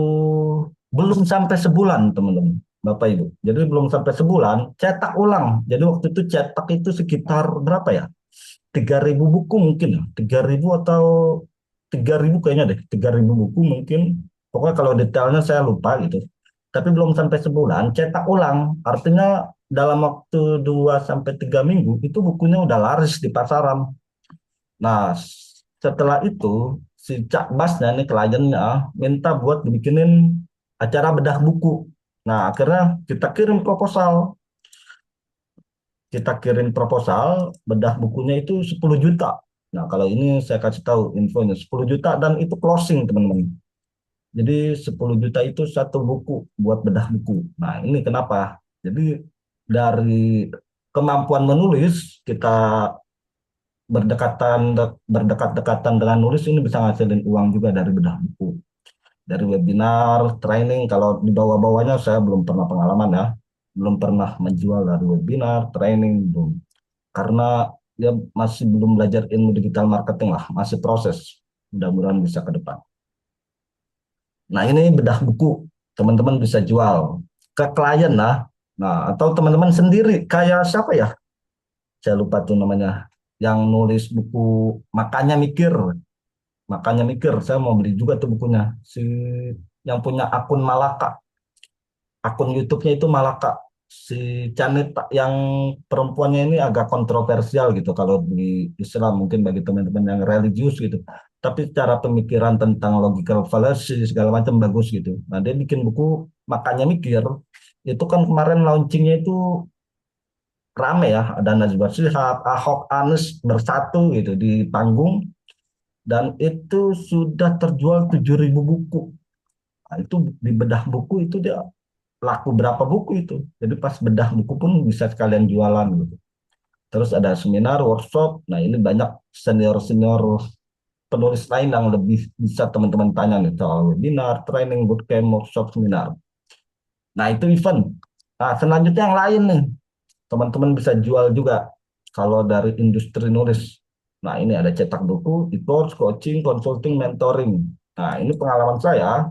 [SPEAKER 2] belum sampai sebulan, teman-teman, Bapak Ibu. Jadi belum sampai sebulan, cetak ulang. Jadi waktu itu cetak itu sekitar berapa ya? 3.000 buku mungkin ya. 3.000 atau 3.000 kayaknya deh. 3.000 buku mungkin. Pokoknya kalau detailnya saya lupa gitu. Tapi belum sampai sebulan, cetak ulang. Artinya dalam waktu 2 sampai 3 minggu itu bukunya udah laris di pasaran. Nah, setelah itu si Cak Basnya nih kliennya minta buat dibikinin acara bedah buku. Nah, akhirnya kita kirim proposal. Kita kirim proposal, bedah bukunya itu 10 juta. Nah, kalau ini saya kasih tahu infonya 10 juta dan itu closing, teman-teman. Jadi 10 juta itu satu buku buat bedah buku. Nah, ini kenapa? Jadi dari kemampuan menulis kita berdekat-dekatan dengan nulis ini bisa ngasilin uang juga dari bedah buku. Dari webinar, training, kalau di bawah-bawahnya saya belum pernah pengalaman ya. Belum pernah menjual dari webinar, training, belum. Karena dia masih belum belajar ilmu digital marketing lah, masih proses. Mudah-mudahan bisa ke depan. Nah, ini bedah buku, teman-teman bisa jual ke klien lah. Nah, atau teman-teman sendiri, kayak siapa ya? Saya lupa tuh namanya. Yang nulis buku Makanya Mikir, saya mau beli juga tuh bukunya. Si yang punya akun Malaka, akun YouTube-nya itu Malaka. Si Canita yang perempuannya ini agak kontroversial gitu kalau di Islam, mungkin bagi teman-teman yang religius gitu. Tapi cara pemikiran tentang logical fallacy segala macam bagus gitu. Nah, dia bikin buku Makanya Mikir. Itu kan kemarin launchingnya itu rame ya, ada Najwa Shihab, Ahok, Anies bersatu gitu di panggung dan itu sudah terjual 7.000 buku. Nah, itu di bedah buku itu dia laku berapa buku itu. Jadi pas bedah buku pun bisa sekalian jualan gitu. Terus ada seminar, workshop. Nah, ini banyak senior-senior penulis lain yang lebih bisa teman-teman tanya nih soal webinar, training, bootcamp, workshop, seminar. Nah, itu event. Nah, selanjutnya yang lain nih. Teman-teman bisa jual juga kalau dari industri nulis. Nah, ini ada cetak buku, e-course, coaching, consulting, mentoring. Nah, ini pengalaman saya.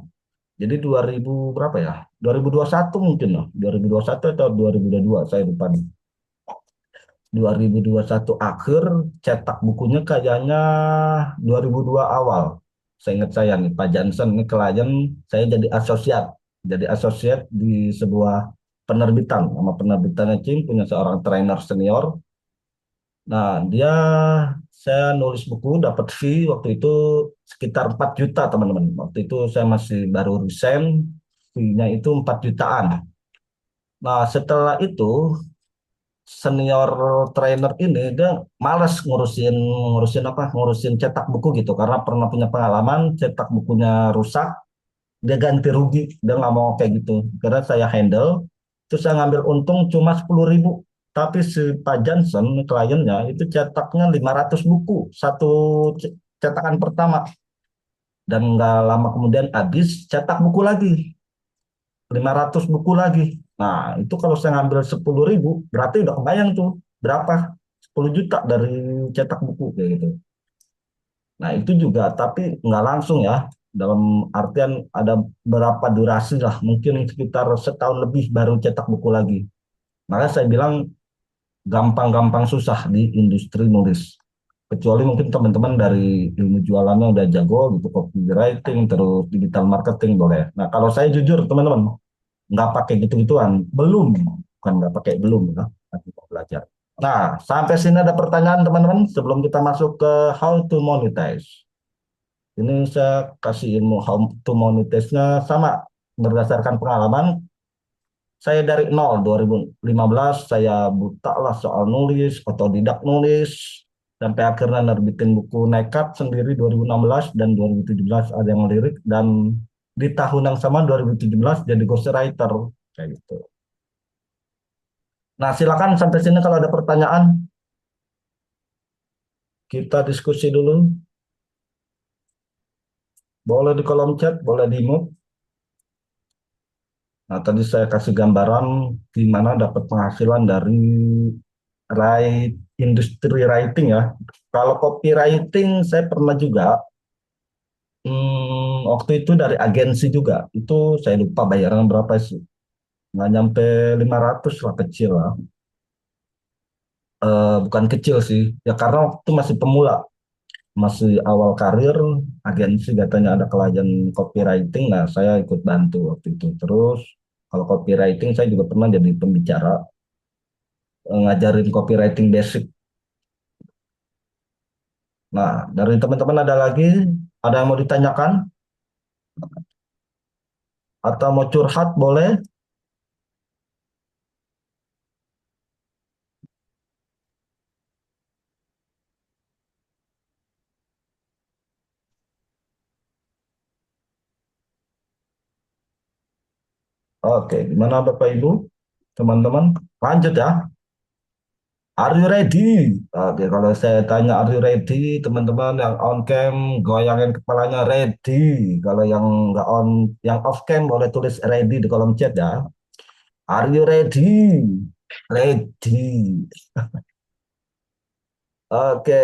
[SPEAKER 2] Jadi 2000 berapa ya? 2021 mungkin loh. 2021 atau 2022 saya lupa nih. 2021 akhir cetak bukunya kayaknya 2002 awal. Saya ingat saya nih Pak Jansen ini klien saya jadi asosiat. Jadi asosiat di sebuah penerbitan. Nama penerbitannya Cim punya seorang trainer senior. Nah, saya nulis buku dapat fee waktu itu sekitar 4 juta, teman-teman. Waktu itu saya masih baru resign, fee-nya itu 4 jutaan. Nah, setelah itu senior trainer ini dia malas ngurusin cetak buku gitu karena pernah punya pengalaman cetak bukunya rusak, dia ganti rugi, dia nggak mau kayak gitu. Karena saya handle, terus saya ngambil untung cuma 10.000. Tapi si Pak Johnson, kliennya, itu cetaknya 500 buku, satu cetakan pertama. Dan nggak lama kemudian habis, cetak buku lagi, 500 buku lagi. Nah, itu kalau saya ngambil 10.000, berarti udah kebayang tuh berapa? 10 juta dari cetak buku kayak gitu. Nah, itu juga, tapi nggak langsung ya. Dalam artian ada berapa durasi lah, mungkin sekitar setahun lebih baru cetak buku lagi. Maka saya bilang gampang-gampang susah di industri nulis. Kecuali mungkin teman-teman dari ilmu jualannya udah jago gitu, copywriting, terus digital marketing boleh. Nah, kalau saya jujur teman-teman, nggak pakai gitu-gituan. Belum, bukan nggak pakai, belum ya. Nanti mau belajar. Nah, sampai sini ada pertanyaan teman-teman sebelum kita masuk ke how to monetize. Ini saya kasih ilmu how to monetize-nya sama berdasarkan pengalaman. Saya dari nol 2015 saya buta lah soal nulis, otodidak nulis, sampai akhirnya nerbitin buku Nekat sendiri 2016 dan 2017 ada yang lirik dan di tahun yang sama 2017 jadi ghostwriter kayak gitu. Nah, silakan sampai sini kalau ada pertanyaan kita diskusi dulu. Boleh di kolom chat, boleh di mute. Nah, tadi saya kasih gambaran gimana dapat penghasilan dari write industri writing ya. Kalau copywriting saya pernah juga. Waktu itu dari agensi juga. Itu saya lupa bayaran berapa sih. Nggak nyampe 500 lah, kecil lah. Bukan kecil sih. Ya karena waktu masih pemula. Masih awal karir, agensi katanya ada klien copywriting. Nah, saya ikut bantu waktu itu. Terus kalau copywriting saya juga pernah jadi pembicara. Ngajarin copywriting basic. Nah, dari teman-teman ada lagi? Ada yang mau ditanyakan? Atau mau curhat boleh? Oke, gimana Bapak Ibu? Teman-teman, lanjut ya. Are you ready? Oke, kalau saya tanya are you ready, teman-teman yang on cam goyangin kepalanya ready. Kalau yang nggak on, yang off cam boleh tulis ready di kolom chat ya. Are you ready? Ready. Oke.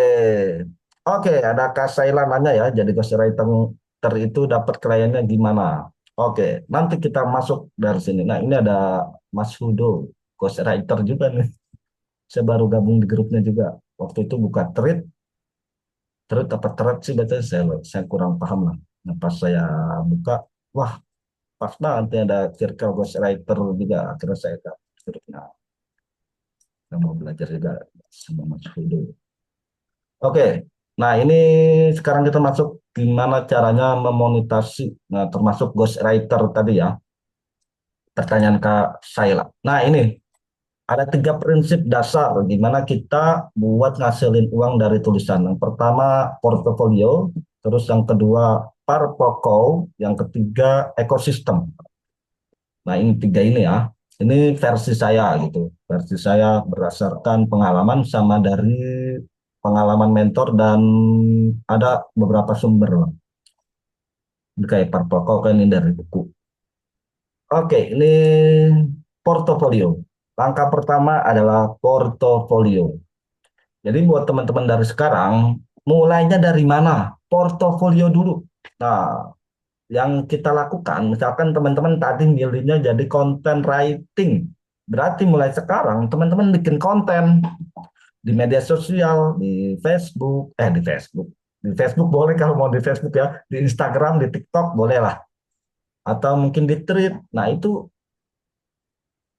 [SPEAKER 2] Oke, ada Kak Saila nanya ya, jadi ghostwriter itu dapat kliennya gimana? Oke, nanti kita masuk dari sini. Nah, ini ada Mas Hudo, ghostwriter juga nih. Saya baru gabung di grupnya juga. Waktu itu buka thread apa thread sih betulnya saya kurang paham lah. Nah, pas saya buka, wah pas banget nih ada circle ghostwriter juga. Akhirnya saya gabung di grupnya. Saya mau belajar juga sama Mas Hudo. Oke, nah ini sekarang kita masuk gimana caranya memonetasi, nah termasuk ghostwriter tadi ya, pertanyaan Kak Saila. Nah ini ada 3 prinsip dasar gimana kita buat ngasilin uang dari tulisan. Yang pertama portofolio, terus yang kedua parpoko, yang ketiga ekosistem. Nah ini 3 ini ya, ini versi saya gitu, versi saya berdasarkan pengalaman sama dari pengalaman mentor dan ada beberapa sumber lah. Ini kayak Parpoko kan ini dari buku. Oke, ini portofolio. Langkah pertama adalah portofolio. Jadi buat teman-teman dari sekarang, mulainya dari mana? Portofolio dulu. Nah, yang kita lakukan, misalkan teman-teman tadi milihnya jadi content writing. Berarti mulai sekarang teman-teman bikin konten di media sosial, di Facebook boleh kalau mau di Facebook ya, di Instagram, di TikTok boleh lah, atau mungkin di Thread. Nah itu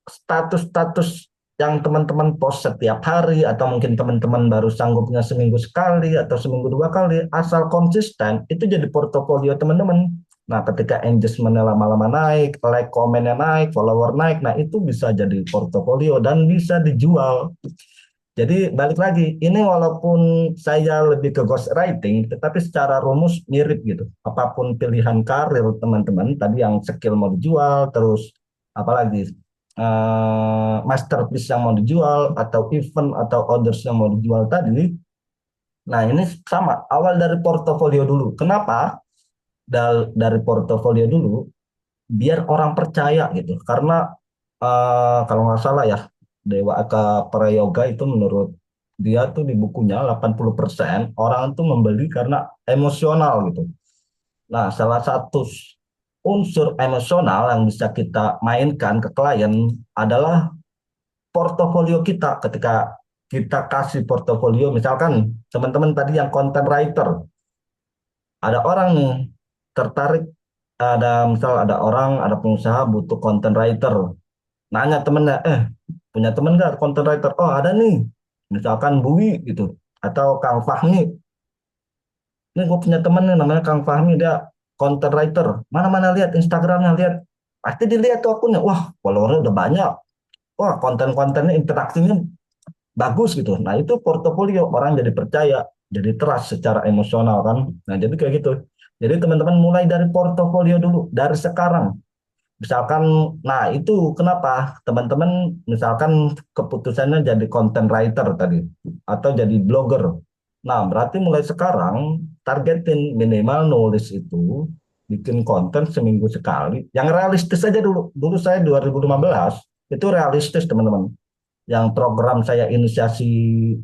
[SPEAKER 2] status-status yang teman-teman post setiap hari, atau mungkin teman-teman baru sanggupnya seminggu sekali atau seminggu 2 kali, asal konsisten itu jadi portofolio teman-teman. Nah ketika engagementnya lama-lama naik, like komennya naik, follower naik, nah itu bisa jadi portofolio dan bisa dijual. Jadi balik lagi, ini walaupun saya lebih ke ghostwriting, tetapi secara rumus mirip gitu. Apapun pilihan karir teman-teman, tadi yang skill mau dijual, terus apalagi masterpiece yang mau dijual, atau event atau orders yang mau dijual tadi. Nah ini sama, awal dari portofolio dulu. Kenapa? Dari portofolio dulu, biar orang percaya gitu. Karena kalau nggak salah ya, Dewa Eka Prayoga itu menurut dia tuh di bukunya 80% orang tuh membeli karena emosional gitu. Nah, salah satu unsur emosional yang bisa kita mainkan ke klien adalah portofolio kita. Ketika kita kasih portofolio, misalkan teman-teman tadi yang content writer, ada orang nih tertarik, ada orang, ada pengusaha butuh content writer. Nanya temennya, punya temen nggak content writer? Oh ada nih, misalkan Bui gitu, atau Kang Fahmi. Ini gue punya temen nih namanya Kang Fahmi, dia content writer. Mana-mana lihat Instagramnya, lihat. Pasti dilihat tuh akunnya, wah followernya udah banyak. Wah konten-kontennya interaksinya bagus gitu. Nah itu portofolio, orang jadi percaya, jadi trust secara emosional kan. Nah jadi kayak gitu. Jadi teman-teman mulai dari portofolio dulu, dari sekarang. Misalkan, nah itu kenapa teman-teman misalkan keputusannya jadi content writer tadi atau jadi blogger. Nah, berarti mulai sekarang targetin minimal nulis itu bikin konten seminggu sekali. Yang realistis aja dulu. Dulu saya 2015 itu realistis teman-teman. yang program saya inisiasi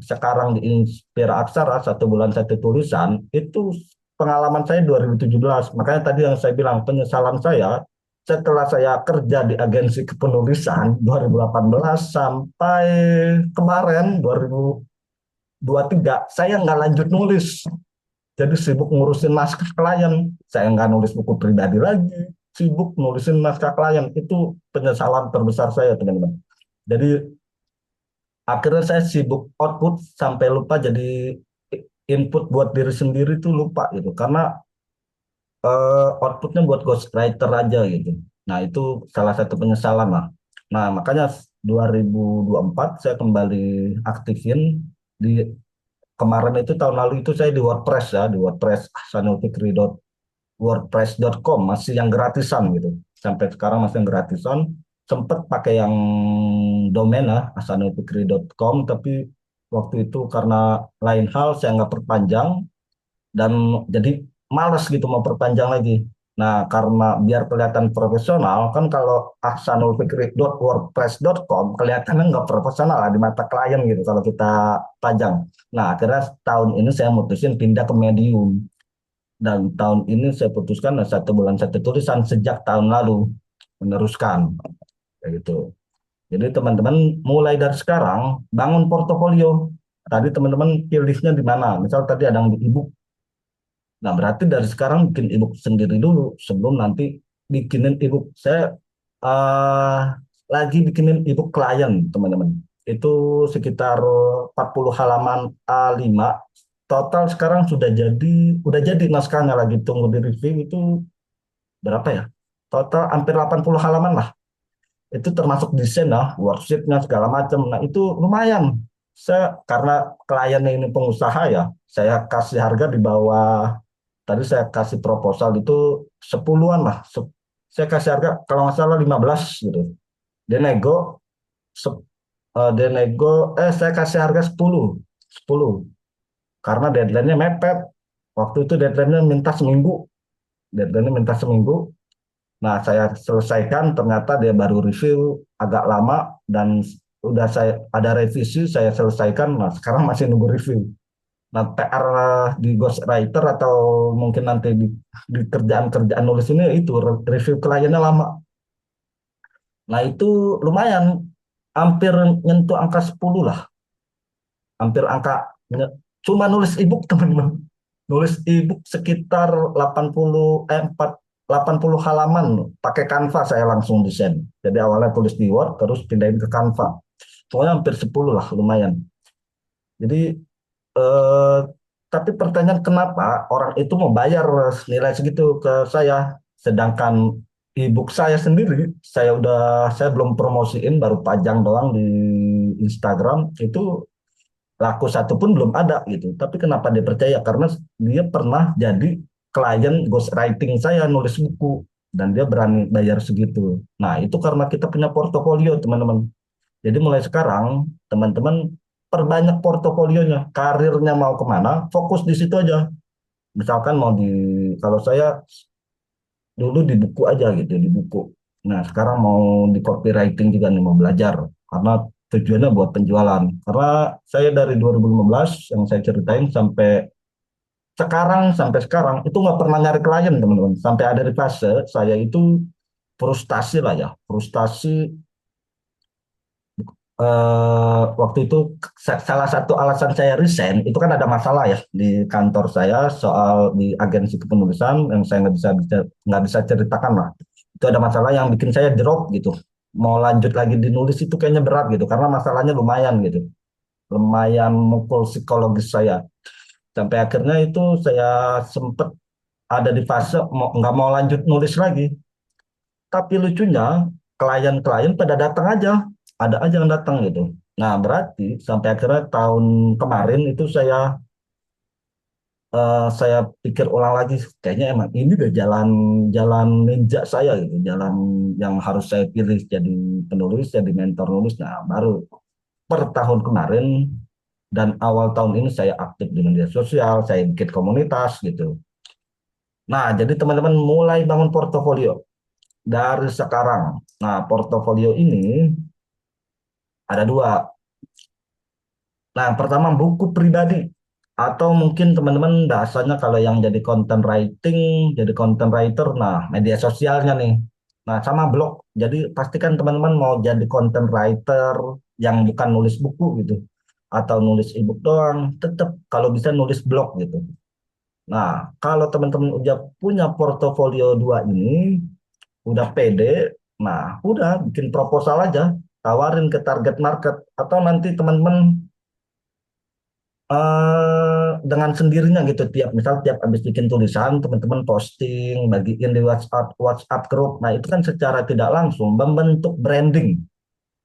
[SPEAKER 2] sekarang di Inspira Aksara 1 bulan 1 tulisan itu pengalaman saya 2017. Makanya tadi yang saya bilang penyesalan saya setelah saya kerja di agensi kepenulisan 2018 sampai kemarin 2023 saya nggak lanjut nulis. Jadi sibuk ngurusin naskah klien. Saya nggak nulis buku pribadi lagi. Sibuk nulisin naskah klien. Itu penyesalan terbesar saya, teman-teman. Jadi akhirnya saya sibuk output sampai lupa jadi input buat diri sendiri tuh lupa gitu. Karena outputnya buat ghostwriter aja gitu. Nah itu salah satu penyesalan lah. Nah makanya 2024 saya kembali aktifin di kemarin itu tahun lalu itu saya di WordPress ya, di WordPress ahsanulfikri.wordpress.com masih yang gratisan gitu. Sampai sekarang masih yang gratisan. Sempet pakai yang domain lah ahsanulfikri.com tapi waktu itu karena lain hal saya nggak perpanjang dan jadi males gitu mau perpanjang lagi. Nah, karena biar kelihatan profesional, kan kalau ahsanulfikri.wordpress.com kelihatannya nggak profesional lah di mata klien gitu kalau kita pajang. Nah, akhirnya tahun ini saya mutusin pindah ke Medium. Dan tahun ini saya putuskan 1 bulan 1 tulisan sejak tahun lalu meneruskan kayak gitu. Jadi teman-teman mulai dari sekarang bangun portofolio. Tadi teman-teman pilihnya di mana? Misal tadi ada yang di ebook. Nah, berarti dari sekarang bikin ebook sendiri dulu sebelum nanti bikinin ebook. Saya eh, lagi bikinin ebook klien, teman-teman. Itu sekitar 40 halaman A5. Total sekarang udah jadi naskahnya lagi tunggu di review itu berapa ya? Total hampir 80 halaman lah. Itu termasuk desain lah, worksheetnya segala macam. Nah, itu lumayan. Saya karena kliennya ini pengusaha ya, saya kasih harga di bawah. Tadi saya kasih proposal itu 10-an lah. Saya kasih harga kalau nggak salah 15 gitu. Dia nego, saya kasih harga 10. 10. Karena deadline-nya mepet. Waktu itu deadline-nya minta seminggu. Deadline-nya minta seminggu. Nah, saya selesaikan, ternyata dia baru review agak lama dan udah saya ada revisi, saya selesaikan. Nah, sekarang masih nunggu review. Nah, PR di ghostwriter atau mungkin nanti di kerjaan-kerjaan nulis ini itu review kliennya lama. Nah, itu lumayan hampir nyentuh angka 10 lah. Hampir cuma nulis ebook teman-teman. Nulis ebook sekitar 80 halaman pakai Canva saya langsung desain. Jadi awalnya tulis di Word terus pindahin ke Canva. Pokoknya hampir 10 lah lumayan. Jadi eh, tapi pertanyaan kenapa orang itu mau bayar nilai segitu ke saya, sedangkan ebook saya sendiri saya belum promosiin baru pajang doang di Instagram itu laku satu pun belum ada gitu. Tapi kenapa dia percaya? Karena dia pernah jadi klien ghostwriting saya nulis buku dan dia berani bayar segitu. Nah itu karena kita punya portofolio teman-teman. Jadi mulai sekarang teman-teman perbanyak portofolionya, karirnya mau kemana, fokus di situ aja. Misalkan mau kalau saya dulu di buku aja gitu, di buku. Nah sekarang mau di copywriting juga nih, mau belajar. Karena tujuannya buat penjualan. Karena saya dari 2015 yang saya ceritain sampai sekarang itu nggak pernah nyari klien teman-teman. Sampai ada di fase saya itu frustasi lah ya, frustasi waktu itu salah satu alasan saya resign itu kan ada masalah ya di kantor saya soal di agensi kepenulisan yang saya nggak bisa ceritakan lah. Itu ada masalah yang bikin saya drop gitu. Mau lanjut lagi di nulis itu kayaknya berat gitu karena masalahnya lumayan gitu. Lumayan mukul psikologis saya. Sampai akhirnya itu saya sempet ada di fase nggak mau lanjut nulis lagi. Tapi lucunya klien-klien pada datang aja, ada aja yang datang gitu. Nah berarti sampai akhirnya tahun kemarin itu saya pikir ulang lagi, kayaknya emang ini udah jalan ninja saya gitu, jalan yang harus saya pilih jadi penulis, jadi mentor nulis. Nah baru per tahun kemarin dan awal tahun ini saya aktif di media sosial, saya bikin komunitas gitu. Nah jadi teman-teman mulai bangun portofolio dari sekarang. Nah, portofolio ini ada dua. Nah, pertama buku pribadi atau mungkin teman-teman bahasanya kalau yang jadi content writing, jadi content writer, nah media sosialnya nih. Nah, sama blog. Jadi pastikan teman-teman mau jadi content writer yang bukan nulis buku gitu atau nulis ebook doang, tetap kalau bisa nulis blog gitu. Nah, kalau teman-teman udah punya portofolio dua ini, udah pede, nah udah bikin proposal aja, tawarin ke target market atau nanti teman-teman dengan sendirinya gitu tiap habis bikin tulisan teman-teman posting bagiin di WhatsApp WhatsApp grup. Nah itu kan secara tidak langsung membentuk branding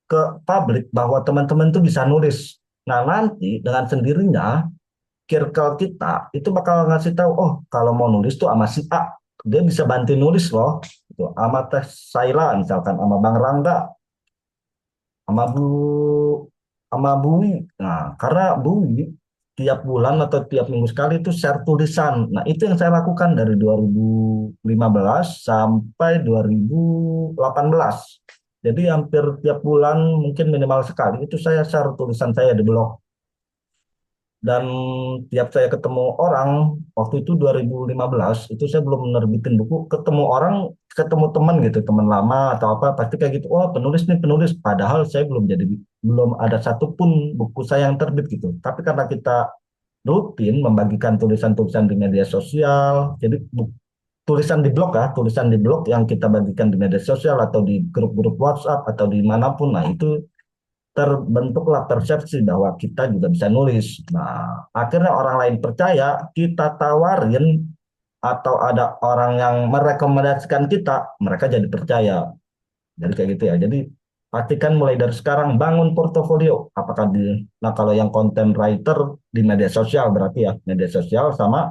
[SPEAKER 2] ke publik bahwa teman-teman tuh bisa nulis. Nah nanti dengan sendirinya circle kita itu bakal ngasih tahu, oh kalau mau nulis tuh sama si A, dia bisa bantu nulis loh, gitu. Sama Teh Saila misalkan, sama Bang Rangga, sama sama Bui. Nah, karena Bui tiap bulan atau tiap minggu sekali itu share tulisan. Nah, itu yang saya lakukan dari 2015 sampai 2018. Jadi hampir tiap bulan mungkin minimal sekali itu saya share tulisan saya di blog. Dan tiap saya ketemu orang, waktu itu 2015, itu saya belum menerbitin buku, ketemu orang, ketemu teman gitu, teman lama atau apa, pasti kayak gitu, oh penulis nih penulis, padahal saya belum ada satupun buku saya yang terbit gitu. Tapi karena kita rutin membagikan tulisan-tulisan di media sosial, jadi tulisan di blog ya, tulisan di blog yang kita bagikan di media sosial atau di grup-grup WhatsApp atau dimanapun, nah itu terbentuklah persepsi bahwa kita juga bisa nulis. Nah, akhirnya orang lain percaya, kita tawarin atau ada orang yang merekomendasikan kita, mereka jadi percaya. Jadi kayak gitu ya. Jadi pastikan mulai dari sekarang bangun portofolio. Nah kalau yang content writer di media sosial berarti ya, media sosial sama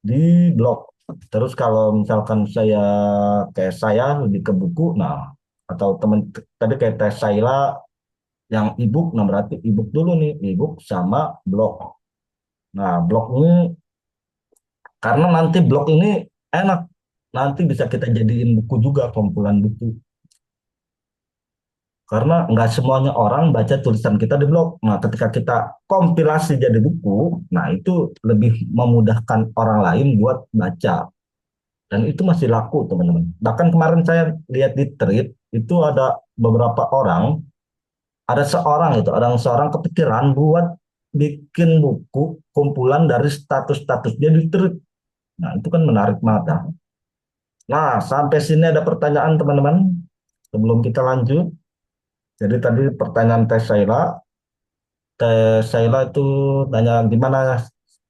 [SPEAKER 2] di blog. Terus kalau misalkan kayak saya lebih ke buku, nah atau temen tadi kayak Teh Saila yang ebook, nah berarti ebook dulu nih, ebook sama blog. Nah, blog ini karena nanti blog ini enak, nanti bisa kita jadiin buku juga, kumpulan buku. Karena nggak semuanya orang baca tulisan kita di blog. Nah, ketika kita kompilasi jadi buku, nah itu lebih memudahkan orang lain buat baca. Dan itu masih laku, teman-teman. Bahkan kemarin saya lihat di Tweet, itu ada beberapa orang, ada seorang kepikiran buat bikin buku kumpulan dari status-status dia di Tweet. Nah, itu kan menarik banget ya. Nah, sampai sini ada pertanyaan teman-teman sebelum kita lanjut. Jadi tadi pertanyaan Teh Saila. Teh Saila itu tanya gimana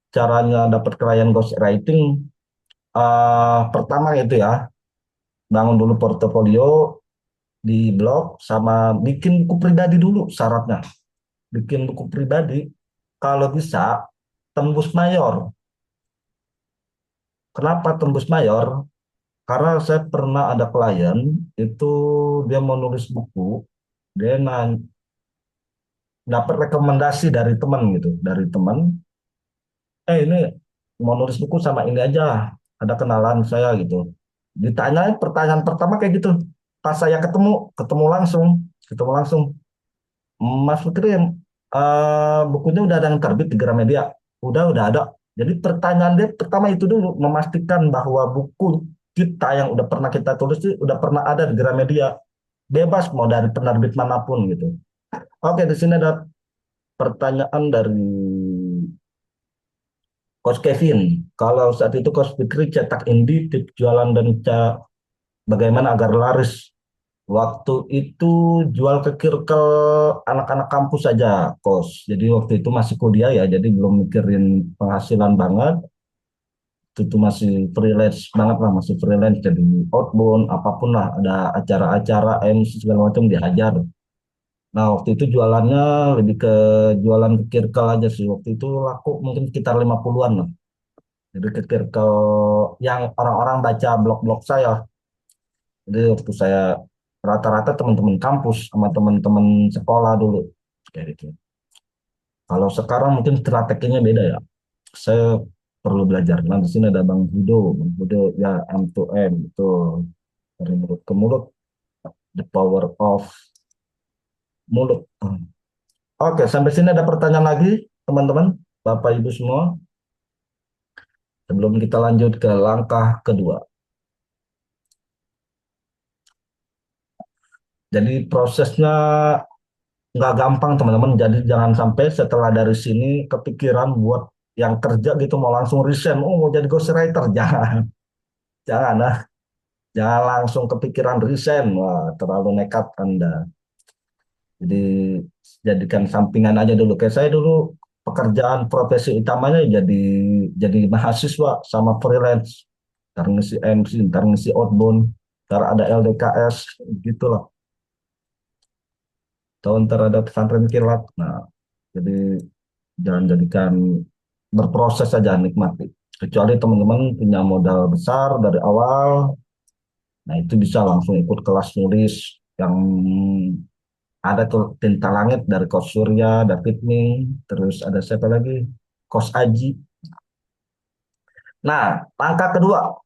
[SPEAKER 2] caranya dapat klien ghostwriting. Pertama itu ya, bangun dulu portofolio di blog sama bikin buku pribadi dulu syaratnya. Bikin buku pribadi kalau bisa tembus mayor. Kenapa tembus mayor? Karena saya pernah ada klien itu dia mau nulis buku, dia dapat rekomendasi dari teman gitu, dari teman, ini mau nulis buku sama ini aja, ada kenalan saya gitu. Ditanyain pertanyaan pertama kayak gitu, pas saya ketemu langsung, Mas Fikri, bukunya udah ada yang terbit di Gramedia, udah ada. Jadi pertanyaan dia pertama itu dulu, memastikan bahwa buku kita yang udah pernah kita tulis itu udah pernah ada di Gramedia, bebas mau dari penerbit manapun gitu. Oke, di sini ada pertanyaan dari Coach Kevin. Kalau saat itu Coach Fikri cetak indie, tips jualan dan bagaimana agar laris. Waktu itu jual ke circle anak-anak kampus saja, Coach. Jadi waktu itu masih kuliah ya, jadi belum mikirin penghasilan banget. Itu masih freelance banget lah, masih freelance. Jadi outbound, apapun lah, ada acara-acara, MC segala macam dihajar. Nah, waktu itu jualannya lebih ke jualan ke circle aja sih. Waktu itu laku mungkin sekitar 50-an lah. Jadi ke circle yang orang-orang baca blog-blog saya. Jadi waktu saya rata-rata teman-teman kampus sama teman-teman sekolah dulu. Kayak gitu. Kalau sekarang mungkin strateginya beda ya. Saya perlu belajar. Nah, di sini ada Bang Hudo. Bang Hudo ya M2M itu dari mulut ke mulut. The power of mulut. Oke, sampai sini ada pertanyaan lagi, teman-teman, Bapak Ibu semua. Sebelum kita lanjut ke langkah kedua. Jadi prosesnya nggak gampang, teman-teman. Jadi jangan sampai setelah dari sini kepikiran buat yang kerja gitu mau langsung resign. Oh, mau jadi ghostwriter. Jangan, jangan, nah. Jangan langsung kepikiran resign. Wah, terlalu nekat Anda. Jadi jadikan sampingan aja dulu. Kayak saya dulu pekerjaan profesi utamanya jadi mahasiswa sama freelance. Ntar ngisi MC, ntar ngisi outbound, ntar ada LDKS, gitulah. Tahun ntar ada pesantren kilat. Nah, jadi jangan jadikan berproses saja, nikmati. Kecuali teman-teman punya modal besar dari awal, nah itu bisa langsung ikut kelas nulis yang ada tuh Tinta Langit dari Kos Surya, David Ming, terus ada siapa lagi? Kos Aji. Nah, langkah kedua,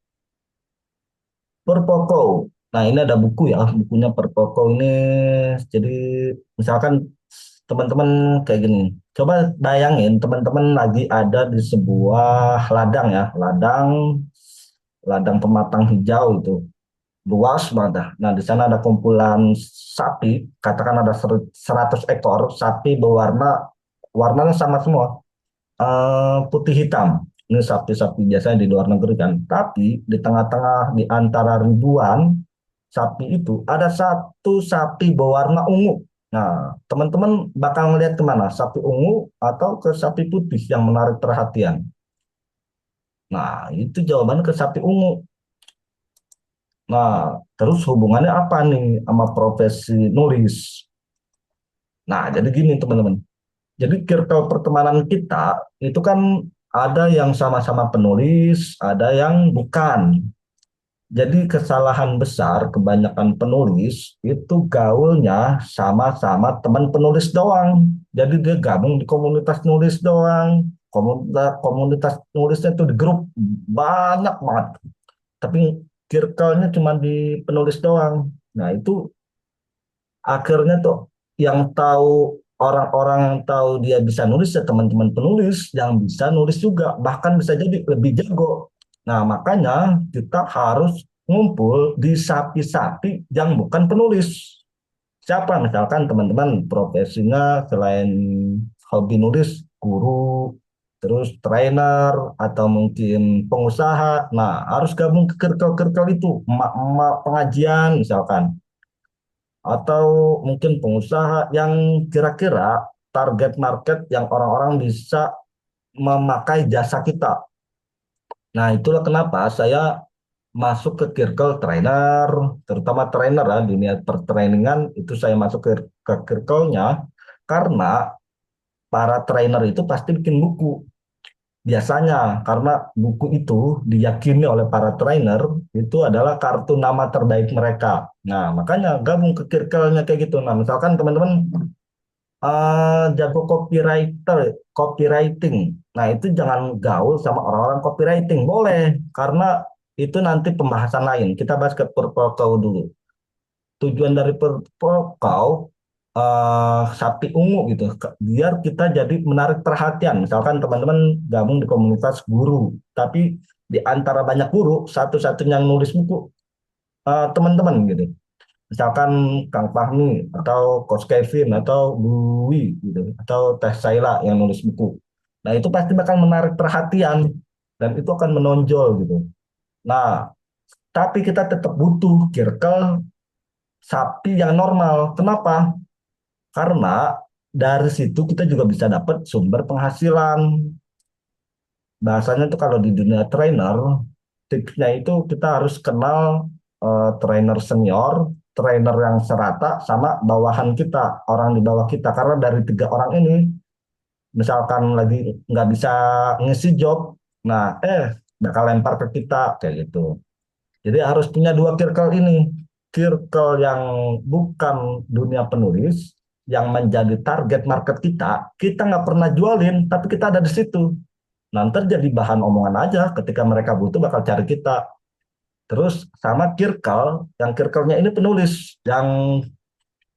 [SPEAKER 2] Purpoko. Nah, ini ada buku ya, bukunya Purpoko ini. Jadi, misalkan teman-teman kayak gini. Coba bayangin teman-teman lagi ada di sebuah ladang ya, ladang ladang pematang hijau itu luas banget dah. Nah, di sana ada kumpulan sapi, katakan ada 100 ekor sapi berwarna warnanya sama semua, putih hitam. Ini sapi-sapi biasanya di luar negeri kan. Tapi di tengah-tengah di antara ribuan sapi itu ada satu sapi berwarna ungu. Nah, teman-teman bakal ngelihat kemana? Sapi ungu atau ke sapi putih yang menarik perhatian? Nah, itu jawabannya ke sapi ungu. Nah, terus hubungannya apa nih sama profesi nulis? Nah, jadi gini teman-teman. Jadi circle pertemanan kita itu kan ada yang sama-sama penulis, ada yang bukan. Jadi kesalahan besar kebanyakan penulis itu gaulnya sama-sama teman penulis doang. Jadi dia gabung di komunitas nulis doang. Komunitas nulisnya itu di grup banyak banget. Tapi circle-nya cuma di penulis doang. Nah itu akhirnya tuh yang tahu orang-orang yang tahu dia bisa nulis ya teman-teman penulis yang bisa nulis juga bahkan bisa jadi lebih jago. Nah makanya kita harus ngumpul di sapi-sapi yang bukan penulis. Siapa misalkan teman-teman profesinya selain hobi nulis guru, terus trainer atau mungkin pengusaha. Nah harus gabung ke circle-circle itu emak-emak pengajian misalkan atau mungkin pengusaha yang kira-kira target market yang orang-orang bisa memakai jasa kita. Nah, itulah kenapa saya masuk ke circle trainer, terutama trainer ya, dunia pertrainingan itu saya masuk ke circle-nya karena para trainer itu pasti bikin buku. Biasanya karena buku itu diyakini oleh para trainer itu adalah kartu nama terbaik mereka. Nah, makanya gabung ke circle-nya kayak gitu. Nah, misalkan teman-teman jago copywriting. Nah, itu jangan gaul sama orang-orang copywriting. Boleh, karena itu nanti pembahasan lain. Kita bahas ke Purple dulu. Tujuan dari Purple sapi ungu gitu, biar kita jadi menarik perhatian. Misalkan teman-teman gabung di komunitas guru, tapi di antara banyak guru, satu-satunya yang nulis buku teman-teman gitu. Misalkan Kang Fahmi atau Coach Kevin atau Bu Wi gitu atau Teh Saila yang nulis buku. Nah, itu pasti bakal menarik perhatian dan itu akan menonjol gitu. Nah, tapi kita tetap butuh circle sapi yang normal. Kenapa? Karena dari situ kita juga bisa dapat sumber penghasilan. Bahasanya tuh kalau di dunia trainer, tipsnya itu kita harus kenal trainer senior, trainer yang serata, sama bawahan kita, orang di bawah kita. Karena dari tiga orang ini, misalkan lagi nggak bisa ngisi job, nah bakal lempar ke kita kayak gitu. Jadi harus punya dua circle ini, circle yang bukan dunia penulis, yang menjadi target market kita nggak pernah jualin, tapi kita ada di situ. Nanti jadi bahan omongan aja ketika mereka butuh bakal cari kita. Terus sama circle, yang circle-nya ini penulis, yang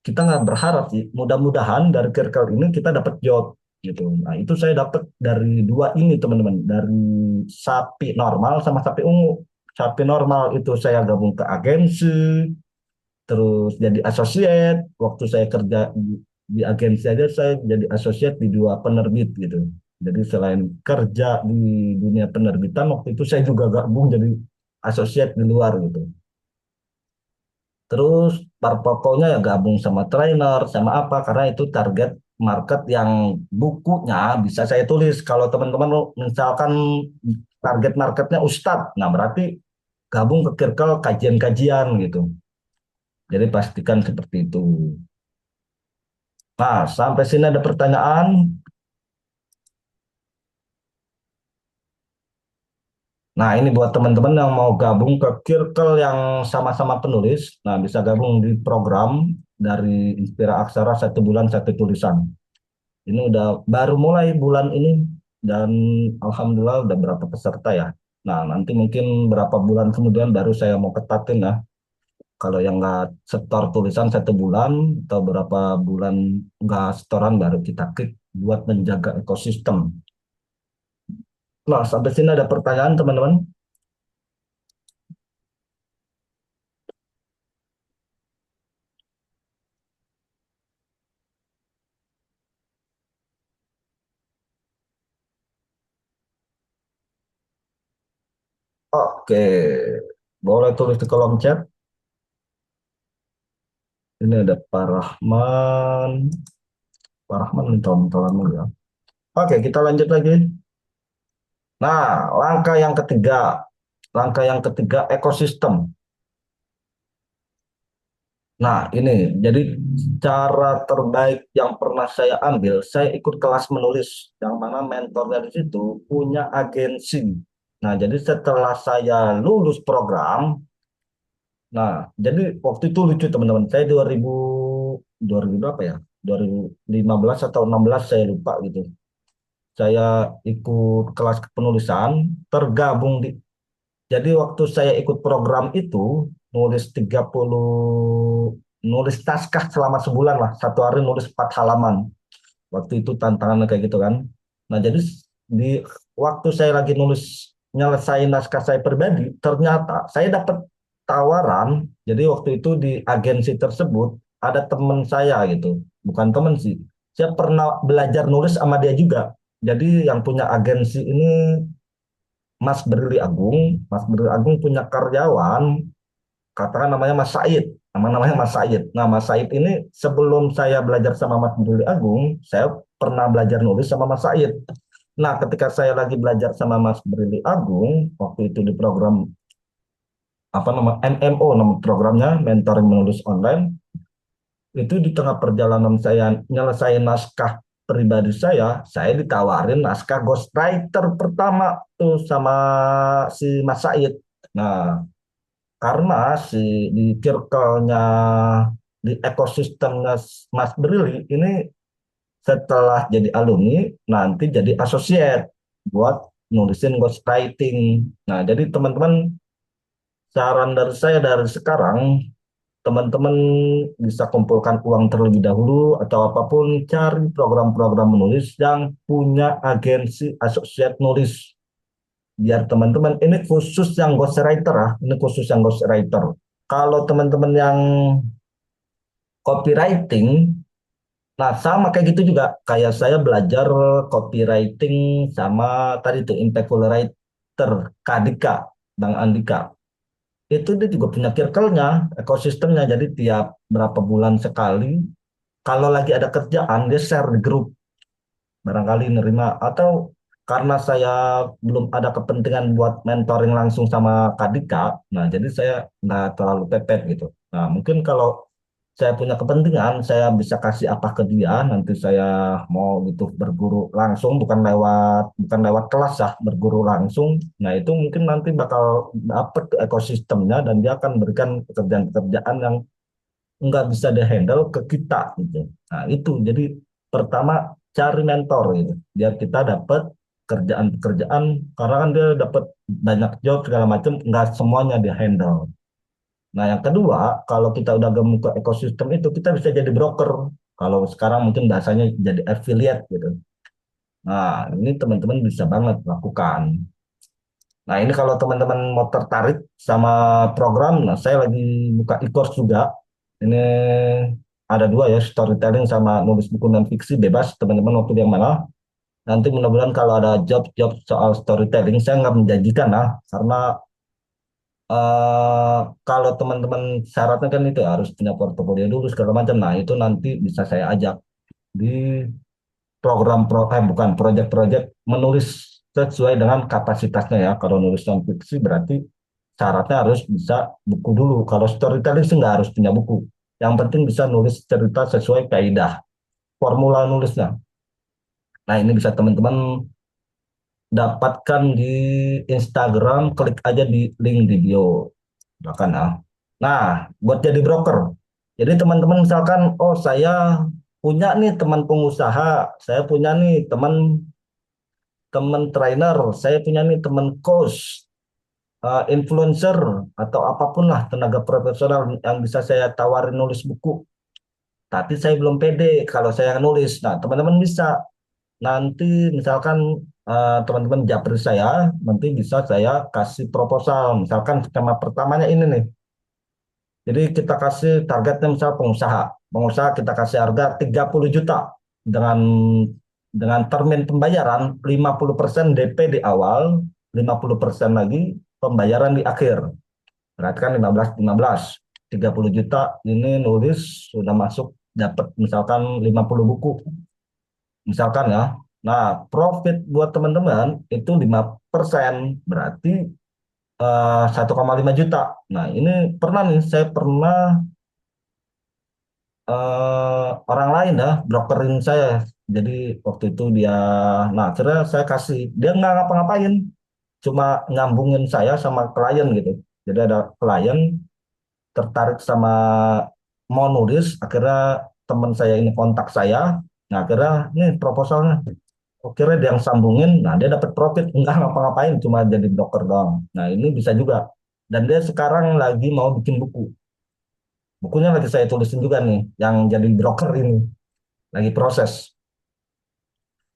[SPEAKER 2] kita nggak berharap sih, mudah-mudahan dari circle ini kita dapat job gitu. Nah itu saya dapat dari dua ini teman-teman, dari sapi normal sama sapi ungu. Sapi normal itu saya gabung ke agensi, terus jadi associate. Waktu saya kerja di agensi aja saya jadi associate di dua penerbit gitu. Jadi selain kerja di dunia penerbitan, waktu itu saya juga gabung jadi associate di luar gitu. Terus pokoknya ya gabung sama trainer, sama apa, karena itu target market yang bukunya bisa saya tulis. Kalau teman-teman misalkan target marketnya Ustadz, nah berarti gabung ke circle kajian-kajian gitu. Jadi pastikan seperti itu. Nah, sampai sini ada pertanyaan. Nah, ini buat teman-teman yang mau gabung ke circle yang sama-sama penulis. Nah, bisa gabung di program dari Inspira Aksara 1 bulan 1 tulisan. Ini udah baru mulai bulan ini dan alhamdulillah udah berapa peserta ya. Nah, nanti mungkin berapa bulan kemudian baru saya mau ketatin ya. Kalau yang nggak setor tulisan 1 bulan atau berapa bulan nggak setoran baru kita klik buat menjaga ekosistem. Nah, sampai sini ada pertanyaan teman-teman. Oke, boleh tulis di kolom chat. Ini ada Pak Rahman. Pak Rahman minta dulu ya. Oke, kita lanjut lagi. Nah, langkah yang ketiga ekosistem. Nah, ini jadi cara terbaik yang pernah saya ambil, saya ikut kelas menulis yang mana mentornya di situ punya agensi. Nah, jadi setelah saya lulus program, nah, jadi waktu itu lucu teman-teman, saya 2000 berapa ya? 2015 atau 16 saya lupa gitu. Saya ikut kelas penulisan, tergabung di jadi waktu saya ikut program itu nulis 30 nulis naskah selama sebulan lah, 1 hari nulis 4 halaman. Waktu itu tantangannya kayak gitu kan. Nah, jadi di waktu saya lagi nulis nyelesain naskah saya pribadi, ternyata saya dapat tawaran. Jadi waktu itu di agensi tersebut ada teman saya gitu, bukan teman sih. Saya pernah belajar nulis sama dia juga. Jadi yang punya agensi ini Mas Berli Agung. Mas Berli Agung punya karyawan, katakan namanya Mas Said. Namanya Mas Said. Nah, Mas Said ini sebelum saya belajar sama Mas Berli Agung, saya pernah belajar nulis sama Mas Said. Nah, ketika saya lagi belajar sama Mas Berli Agung, waktu itu di program apa nama MMO, nama programnya Mentoring Menulis Online, itu di tengah perjalanan saya nyelesain naskah pribadi saya ditawarin naskah ghostwriter pertama tuh sama si Mas Said. Nah, karena di circle-nya, di ekosistemnya Mas Brili ini setelah jadi alumni nanti jadi associate buat nulisin ghostwriting. Nah, jadi teman-teman, saran dari saya dari sekarang, teman-teman bisa kumpulkan uang terlebih dahulu atau apapun, cari program-program menulis yang punya agensi associate nulis. Biar teman-teman, ini khusus yang ghostwriter ah, ini khusus yang ghostwriter. Kalau teman-teman yang copywriting, nah sama kayak gitu juga. Kayak saya belajar copywriting sama tadi itu Impactful Writer, Kadika, Bang Andika. Itu dia juga punya circle-nya, ekosistemnya. Jadi tiap berapa bulan sekali, kalau lagi ada kerjaan, dia share di grup. Barangkali nerima. Atau karena saya belum ada kepentingan buat mentoring langsung sama Kadika, nah jadi saya nggak terlalu pepet gitu. Nah, mungkin kalau saya punya kepentingan, saya bisa kasih apa ke dia, nanti saya mau gitu berguru langsung, bukan lewat kelas ya, berguru langsung. Nah, itu mungkin nanti bakal dapet ke ekosistemnya dan dia akan berikan pekerjaan-pekerjaan yang nggak bisa dihandle ke kita gitu. Nah, itu jadi pertama cari mentor gitu, biar kita dapat kerjaan-pekerjaan, karena kan dia dapat banyak job segala macam, nggak semuanya dia handle. Nah, yang kedua, kalau kita udah gemuk ke ekosistem itu, kita bisa jadi broker. Kalau sekarang mungkin bahasanya jadi affiliate gitu. Nah, ini teman-teman bisa banget lakukan. Nah, ini kalau teman-teman mau tertarik sama program, nah saya lagi buka e-course juga. Ini ada dua ya, storytelling sama nulis buku non fiksi bebas. Teman-teman mau pilih yang mana? Nanti mudah-mudahan kalau ada job-job soal storytelling, saya nggak menjanjikan lah, karena kalau teman-teman syaratnya kan itu harus punya portofolio dulu segala macam. Nah, itu nanti bisa saya ajak di bukan proyek-proyek menulis sesuai dengan kapasitasnya ya. Kalau nulis non fiksi berarti syaratnya harus bisa buku dulu. Kalau storytelling sih nggak harus punya buku. Yang penting bisa nulis cerita sesuai kaidah, formula nulisnya. Nah, ini bisa teman-teman dapatkan di Instagram, klik aja di link di bio. Silakan ya. Nah, buat jadi broker. Jadi teman-teman misalkan, oh saya punya nih teman pengusaha, saya punya nih teman teman trainer, saya punya nih teman coach, influencer atau apapun lah tenaga profesional yang bisa saya tawarin nulis buku. Tapi saya belum pede kalau saya nulis. Nah, teman-teman bisa nanti misalkan teman-teman japri saya, nanti bisa saya kasih proposal. Misalkan tema pertamanya ini nih. Jadi kita kasih targetnya misal pengusaha. Pengusaha kita kasih harga 30 juta dengan termin pembayaran 50% DP di awal, 50% lagi pembayaran di akhir. Berarti kan 15 30 juta ini nulis sudah masuk dapat misalkan 50 buku. Misalkan ya. Nah, profit buat teman-teman itu 5%, berarti 1,5 juta. Nah, ini pernah nih, saya pernah orang lain ya, brokerin saya. Jadi waktu itu dia, nah akhirnya saya kasih, dia nggak ngapa-ngapain, cuma nyambungin saya sama klien gitu. Jadi ada klien tertarik sama mau nulis, akhirnya teman saya ini kontak saya, nah akhirnya nih proposalnya. Akhirnya dia yang sambungin, nah dia dapat profit, nggak ngapa-ngapain, cuma jadi broker doang. Nah ini bisa juga. Dan dia sekarang lagi mau bikin buku. Bukunya lagi saya tulisin juga nih, yang jadi broker ini. Lagi proses.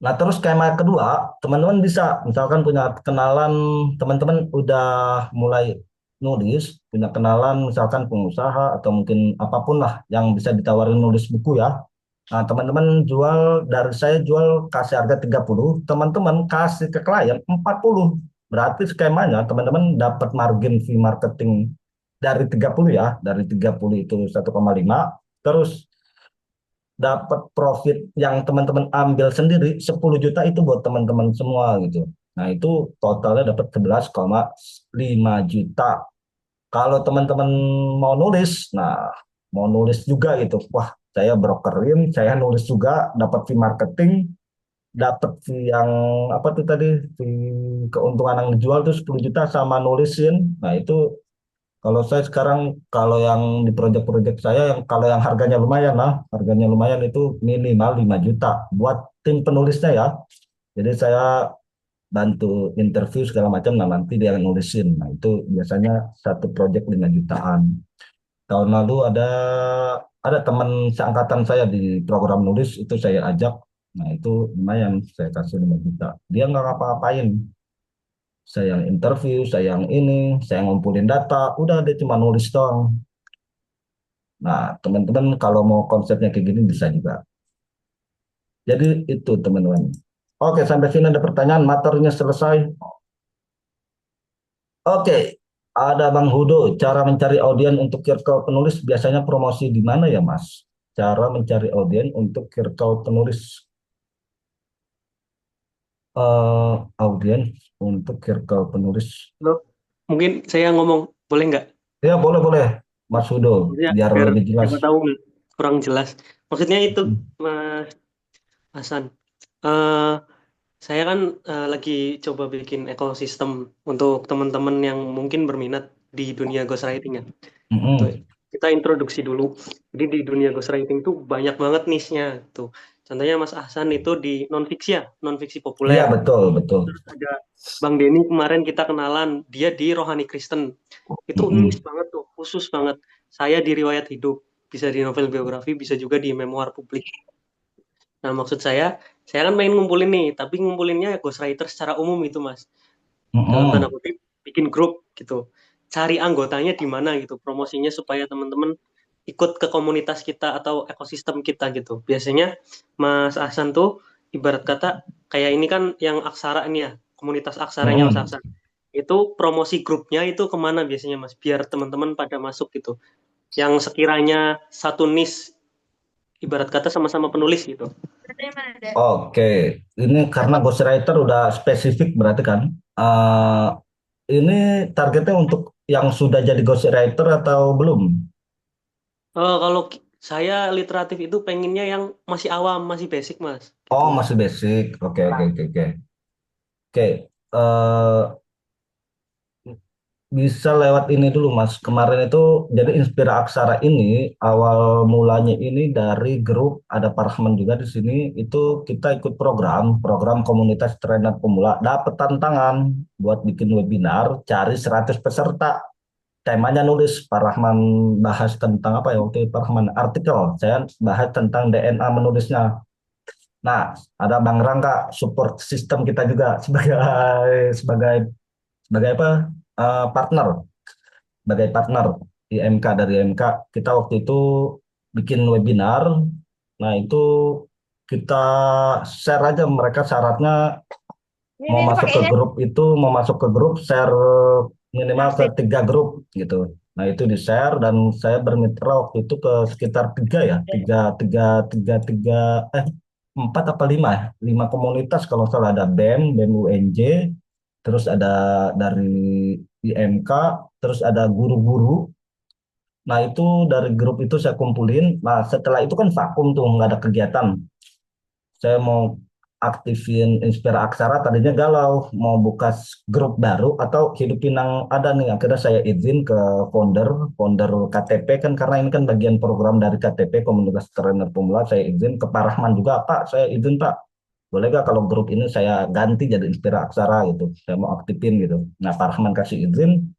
[SPEAKER 2] Nah terus skema kedua, teman-teman bisa, misalkan punya kenalan, teman-teman udah mulai nulis, punya kenalan misalkan pengusaha atau mungkin apapun lah yang bisa ditawarin nulis buku ya. Nah, teman-teman jual dari saya jual kasih harga 30, teman-teman kasih ke klien 40. Berarti skemanya teman-teman dapat margin fee marketing dari 30 ya, dari 30 itu 1,5, terus dapat profit yang teman-teman ambil sendiri 10 juta itu buat teman-teman semua gitu. Nah, itu totalnya dapat 11,5 juta. Kalau teman-teman mau nulis, nah mau nulis juga gitu. Wah, saya brokerin, saya nulis juga, dapat fee marketing, dapat fee yang apa tuh tadi, fee keuntungan yang dijual tuh 10 juta sama nulisin. Nah, itu kalau saya sekarang kalau yang di proyek-proyek saya yang kalau yang harganya lumayan lah, harganya lumayan itu minimal 5 juta buat tim penulisnya ya. Jadi saya bantu interview segala macam, nah nanti dia yang nulisin. Nah, itu biasanya satu proyek 5 jutaan. Tahun lalu ada teman seangkatan saya di program nulis itu saya ajak. Nah, itu lumayan saya kasih 5 juta. Dia nggak ngapa-ngapain. Saya yang interview, saya yang ini, saya ngumpulin data, udah dia cuma nulis doang. Nah, teman-teman kalau mau konsepnya kayak gini bisa juga. Jadi itu teman-teman. Oke, sampai sini ada pertanyaan, materinya selesai. Oke, ada Bang Hudo, cara mencari audiens untuk circle penulis biasanya promosi di mana ya, Mas? Cara mencari audiens untuk circle penulis. Audiens untuk circle penulis.
[SPEAKER 5] Halo, mungkin saya ngomong boleh nggak?
[SPEAKER 2] Ya, boleh, boleh. Mas Hudo,
[SPEAKER 5] Ya,
[SPEAKER 2] biar
[SPEAKER 5] biar
[SPEAKER 2] lebih jelas.
[SPEAKER 5] siapa tahu kurang jelas. Maksudnya itu,
[SPEAKER 2] Hmm.
[SPEAKER 5] Mas Hasan. Eh, saya kan lagi coba bikin ekosistem untuk teman-teman yang mungkin berminat di dunia ghostwriting ya. Tuh,
[SPEAKER 2] Mm-mm.
[SPEAKER 5] kita introduksi dulu. Jadi di dunia ghostwriting tuh banyak banget niche-nya tuh. Contohnya Mas Hasan itu di non-fiksi ya, non-fiksi
[SPEAKER 2] Iya,
[SPEAKER 5] populer.
[SPEAKER 2] betul, betul.
[SPEAKER 5] Terus ada Bang Denny kemarin kita kenalan, dia di Rohani Kristen. Itu
[SPEAKER 2] Mm-mm.
[SPEAKER 5] niche banget tuh, khusus banget. Saya di riwayat hidup, bisa di novel biografi, bisa juga di memoir publik. Nah, maksud saya kan pengen ngumpulin nih, tapi ngumpulinnya ghostwriter secara umum itu, Mas. Dalam tanda
[SPEAKER 2] Mm-mm.
[SPEAKER 5] kutip, bikin grup gitu. Cari anggotanya di mana gitu, promosinya supaya teman-teman ikut ke komunitas kita atau ekosistem kita gitu. Biasanya Mas Ahsan tuh ibarat kata kayak ini kan yang aksara ini ya, komunitas aksaranya Mas
[SPEAKER 2] Mm-mm.
[SPEAKER 5] Ahsan. Itu promosi grupnya itu kemana biasanya Mas? Biar teman-teman pada masuk gitu. Yang sekiranya satu niche ibarat kata sama-sama penulis gitu.
[SPEAKER 2] Oke, ini karena ghostwriter udah spesifik berarti kan. Eh, ini targetnya untuk yang sudah jadi ghostwriter atau belum?
[SPEAKER 5] Kalau saya literatif itu pengennya yang masih awam, masih basic Mas.
[SPEAKER 2] Oh,
[SPEAKER 5] Gitu.
[SPEAKER 2] masih basic. Oke, oke, oke, oke. Oke, bisa lewat ini dulu Mas. Kemarin itu jadi Inspira Aksara ini awal mulanya ini dari grup ada Parahman juga di sini. Itu kita ikut program komunitas trainer pemula. Dapat tantangan buat bikin webinar, cari 100 peserta. Temanya nulis Parahman bahas tentang apa ya waktu itu Parahman artikel. Saya bahas tentang DNA menulisnya. Nah, ada Bang Rangga support sistem kita juga sebagai sebagai sebagai apa? Partner sebagai partner di MK dari MK kita waktu itu bikin webinar. Nah itu kita share aja mereka syaratnya mau masuk ke grup share minimal ke 3 grup gitu. Nah itu di share dan saya bermitra waktu itu ke sekitar tiga ya tiga tiga tiga tiga eh 4 apa 5 ya 5 komunitas kalau nggak salah ada BEM UNJ terus ada dari IMK terus ada guru-guru. Nah, itu dari grup itu saya kumpulin. Nah, setelah itu kan vakum tuh, nggak ada kegiatan. Saya mau aktifin Inspira Aksara, tadinya galau, mau buka grup baru atau hidupin yang ada nih. Akhirnya saya izin ke founder KTP kan karena ini kan bagian program dari KTP, Komunitas Trainer Pemula. Saya izin ke Pak Rahman juga, Pak, saya izin Pak. Boleh gak kalau grup ini saya ganti jadi Inspira Aksara gitu. Saya mau aktifin gitu. Nah, Pak Rahman kasih izin,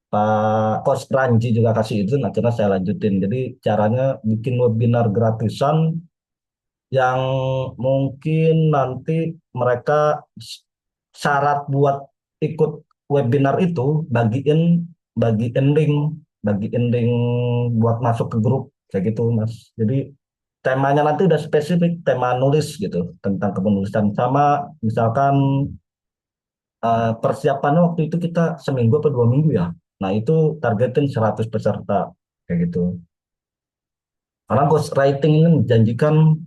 [SPEAKER 2] Pak Coach Ranji juga kasih izin, akhirnya saya lanjutin. Jadi caranya bikin webinar gratisan yang mungkin nanti mereka syarat buat ikut webinar itu bagiin link buat masuk ke grup kayak gitu Mas. Jadi temanya nanti udah spesifik tema nulis gitu tentang kepenulisan sama misalkan persiapannya waktu itu kita seminggu atau 2 minggu ya. Nah itu targetin 100 peserta kayak gitu. Karena ghostwriting ini menjanjikan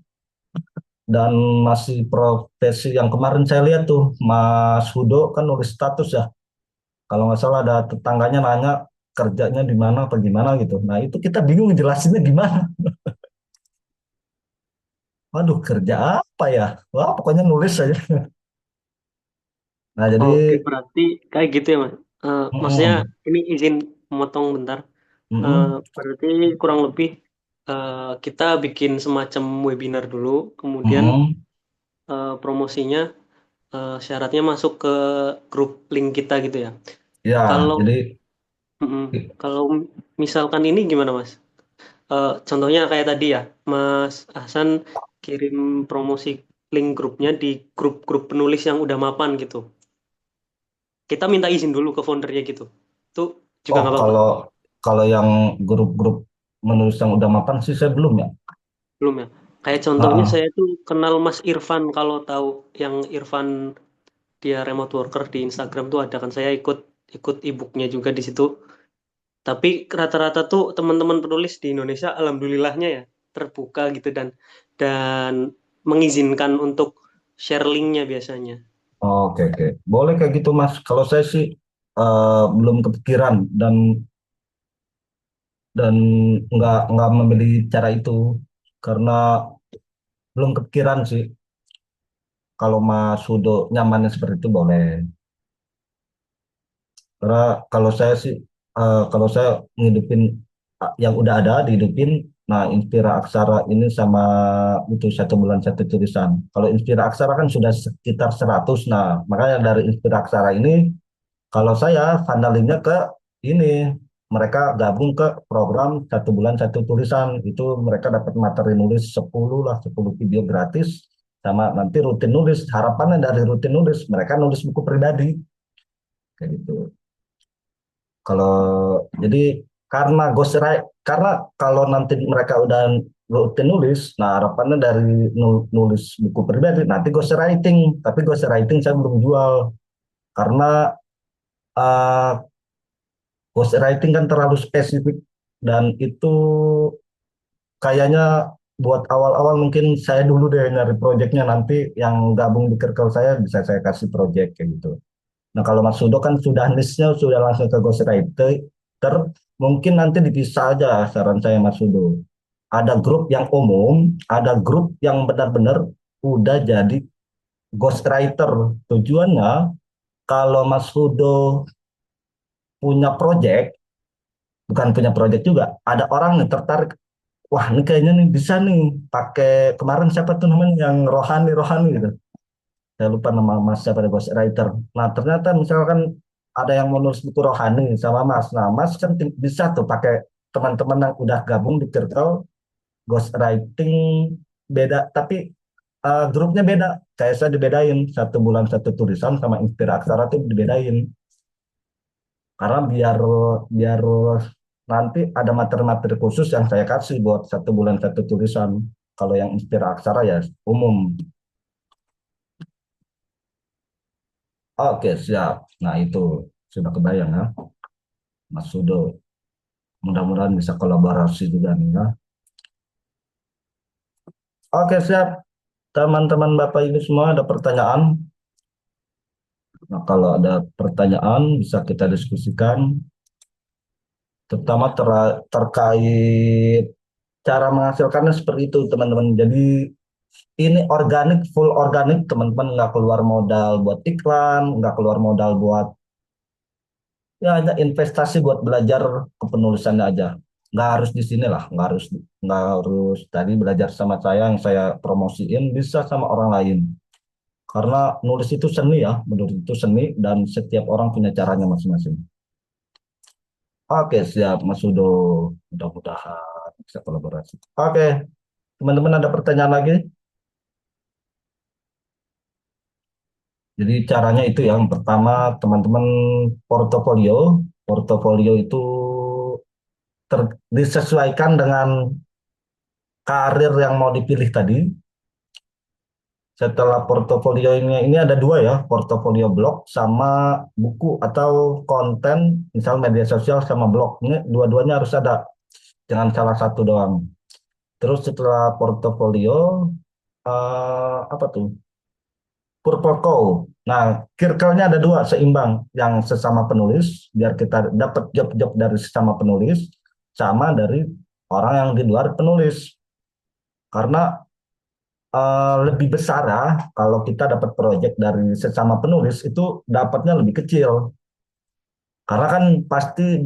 [SPEAKER 2] dan masih profesi yang kemarin saya lihat tuh Mas Hudo kan nulis status ya. Kalau nggak salah ada tetangganya nanya kerjanya di mana apa gimana gitu. Nah itu kita bingung jelasinnya gimana. Waduh kerja apa ya? Wah pokoknya nulis aja. Nah jadi
[SPEAKER 5] Oke, berarti kayak gitu ya, Mas. Maksudnya
[SPEAKER 2] mm,
[SPEAKER 5] ini izin memotong bentar.
[SPEAKER 2] mm,
[SPEAKER 5] Berarti kurang lebih kita bikin semacam webinar dulu, kemudian
[SPEAKER 2] mm.
[SPEAKER 5] promosinya syaratnya masuk ke grup link kita gitu ya.
[SPEAKER 2] Ya
[SPEAKER 5] Kalau
[SPEAKER 2] jadi
[SPEAKER 5] mm, kalau misalkan ini gimana, Mas? Contohnya kayak tadi ya, Mas Hasan kirim promosi link grupnya di grup-grup penulis yang udah mapan gitu. Kita minta izin dulu ke foundernya gitu. Itu juga
[SPEAKER 2] oh
[SPEAKER 5] nggak apa-apa.
[SPEAKER 2] kalau kalau yang grup-grup menulis yang udah mapan sih saya belum ya.
[SPEAKER 5] Belum ya. Kayak contohnya
[SPEAKER 2] Ah,
[SPEAKER 5] saya tuh kenal Mas Irfan kalau tahu yang Irfan dia remote worker di Instagram tuh ada kan saya ikut ikut e-booknya juga di situ. Tapi rata-rata tuh teman-teman penulis di Indonesia alhamdulillahnya ya terbuka gitu dan mengizinkan untuk share linknya biasanya.
[SPEAKER 2] oke oke. Boleh kayak gitu Mas. Kalau saya sih belum kepikiran dan nggak memilih cara itu karena belum kepikiran sih. Kalau Mas Sudo nyamannya seperti itu boleh. Karena kalau saya sih kalau saya ngidupin yang udah ada dihidupin. Nah, Inspira Aksara ini sama itu 1 bulan 1 tulisan. Kalau Inspira Aksara kan sudah sekitar 100. Nah, makanya dari Inspira Aksara ini kalau saya vandalingnya ke ini. mereka gabung ke program 1 bulan 1 tulisan. Itu mereka dapat materi nulis 10 lah, 10 video gratis, sama nanti rutin nulis. Harapannya dari rutin nulis mereka nulis buku pribadi kayak gitu. Kalau jadi karena karena kalau nanti mereka udah rutin nulis, nah harapannya dari nulis buku pribadi nanti ghostwriting. Tapi ghostwriting saya belum jual karena uh, ghostwriting kan terlalu spesifik, dan itu kayaknya buat awal-awal mungkin saya dulu deh nyari proyeknya, nanti yang gabung di circle saya bisa saya kasih proyek kayak gitu. Nah, kalau Mas Sudo kan sudah niche-nya sudah langsung ke ghostwriter, mungkin nanti dipisah aja saran saya Mas Sudo. Ada grup yang umum, ada grup yang benar-benar udah jadi ghostwriter. Tujuannya kalau Mas Sudo punya project, bukan punya project juga, ada orang nih tertarik, wah ini kayaknya nih bisa nih pakai, kemarin siapa tuh namanya yang rohani gitu, saya lupa nama Mas siapa, ada ghostwriter. Nah ternyata misalkan ada yang mau nulis buku rohani sama Mas, nah Mas kan bisa tuh pakai teman-teman yang udah gabung di circle ghostwriting. Beda tapi grupnya beda, kayak saya dibedain 1 bulan 1 tulisan sama Inspira Aksara tuh dibedain, karena biar biar nanti ada materi-materi khusus yang saya kasih buat 1 bulan 1 tulisan. Kalau yang Inspira Aksara ya umum. Oke, siap. Nah, itu sudah kebayang ya, Mas Sudo. Mudah-mudahan bisa kolaborasi juga nih ya. Oke, siap. Teman-teman Bapak Ibu semua ada pertanyaan? Nah, kalau ada pertanyaan bisa kita diskusikan, terutama terkait cara menghasilkannya seperti itu, teman-teman. Jadi ini organik, full organik, teman-teman, nggak keluar modal buat iklan, nggak keluar modal buat, ya hanya investasi buat belajar kepenulisannya aja. Nggak harus di sini lah, nggak harus tadi belajar sama saya yang saya promosiin, bisa sama orang lain. Karena nulis itu seni ya, menurut itu seni, dan setiap orang punya caranya masing-masing. Oke, siap Mas Sudo. Mudah-mudahan bisa kolaborasi. Oke, teman-teman ada pertanyaan lagi? Jadi caranya itu yang pertama, teman-teman, portofolio. Portofolio itu disesuaikan dengan karir yang mau dipilih tadi. Setelah portofolio ini ada dua ya, portofolio blog sama buku atau konten, misal media sosial sama blog. Ini dua-duanya harus ada, jangan salah satu doang. Terus setelah portofolio, apa tuh? Purple. Nah, circle-nya ada dua, seimbang, yang sesama penulis, biar kita dapat job-job dari sesama penulis, sama dari orang yang di luar penulis. Karena lebih besar ya, kalau kita dapat proyek dari sesama penulis itu dapatnya lebih kecil. Karena kan pasti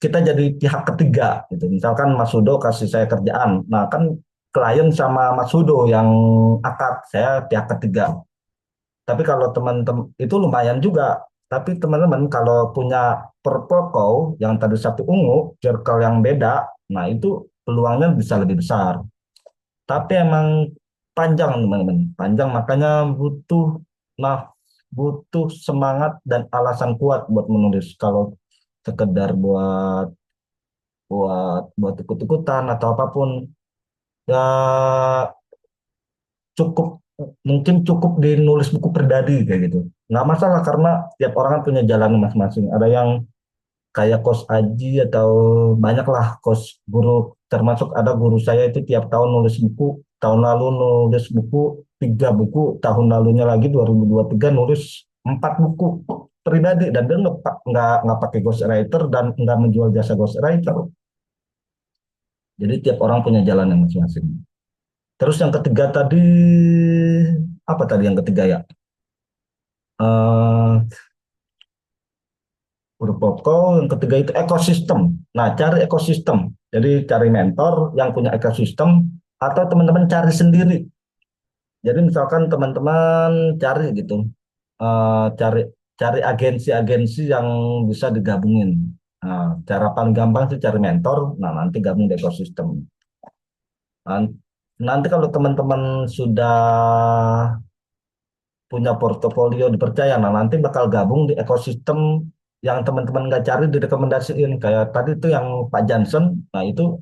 [SPEAKER 2] kita jadi pihak ketiga gitu. Misalkan Mas Sudo kasih saya kerjaan, nah kan klien sama Mas Sudo yang akad, saya pihak ketiga. Tapi kalau teman-teman itu lumayan juga. Tapi teman-teman kalau punya purple yang tadi satu ungu, circle yang beda, nah itu peluangnya bisa lebih besar. Tapi emang panjang teman-teman, panjang, makanya nah butuh semangat dan alasan kuat buat menulis. Kalau sekedar buat buat buat ikut-ikutan atau apapun, ya cukup, mungkin cukup dinulis buku pribadi kayak gitu, nggak masalah, karena tiap orang kan punya jalan masing-masing. Ada yang kayak Coach Aji atau banyak lah coach guru, termasuk ada guru saya itu tiap tahun nulis buku. Tahun lalu nulis buku 3 buku, tahun lalunya lagi 2023 nulis 4 buku pribadi, dan dia nggak pakai ghostwriter dan nggak menjual jasa ghostwriter. Jadi tiap orang punya jalan yang masing-masing. Terus yang ketiga tadi, apa tadi yang ketiga ya? Eh yang ketiga itu ekosistem. Nah, cari ekosistem. Jadi cari mentor yang punya ekosistem, atau teman-teman cari sendiri. Jadi misalkan teman-teman cari gitu, cari cari agensi-agensi yang bisa digabungin. Nah, cara paling gampang sih cari mentor. Nah, nanti gabung di ekosistem. Nan- Nanti kalau teman-teman sudah punya portofolio dipercaya, nah nanti bakal gabung di ekosistem yang teman-teman nggak cari direkomendasiin. Kayak tadi itu yang Pak Johnson, nah itu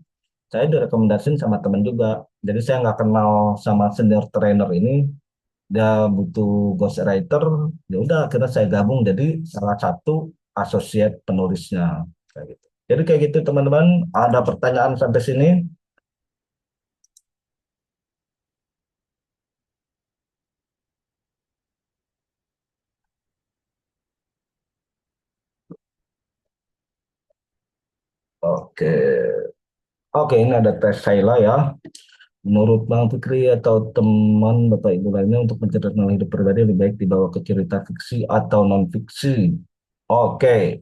[SPEAKER 2] saya direkomendasiin sama teman juga. Jadi saya nggak kenal sama senior trainer ini, dia butuh ghostwriter, ya udah akhirnya saya gabung jadi salah satu associate penulisnya. Kayak gitu. Jadi kayak gitu teman-teman, ada pertanyaan sampai sini? Oke. Oke, ini ada tes Sayla ya. Menurut Bang Fikri atau teman Bapak Ibu lainnya untuk menceritakan hidup pribadi lebih baik dibawa ke cerita fiksi atau non fiksi? Oke.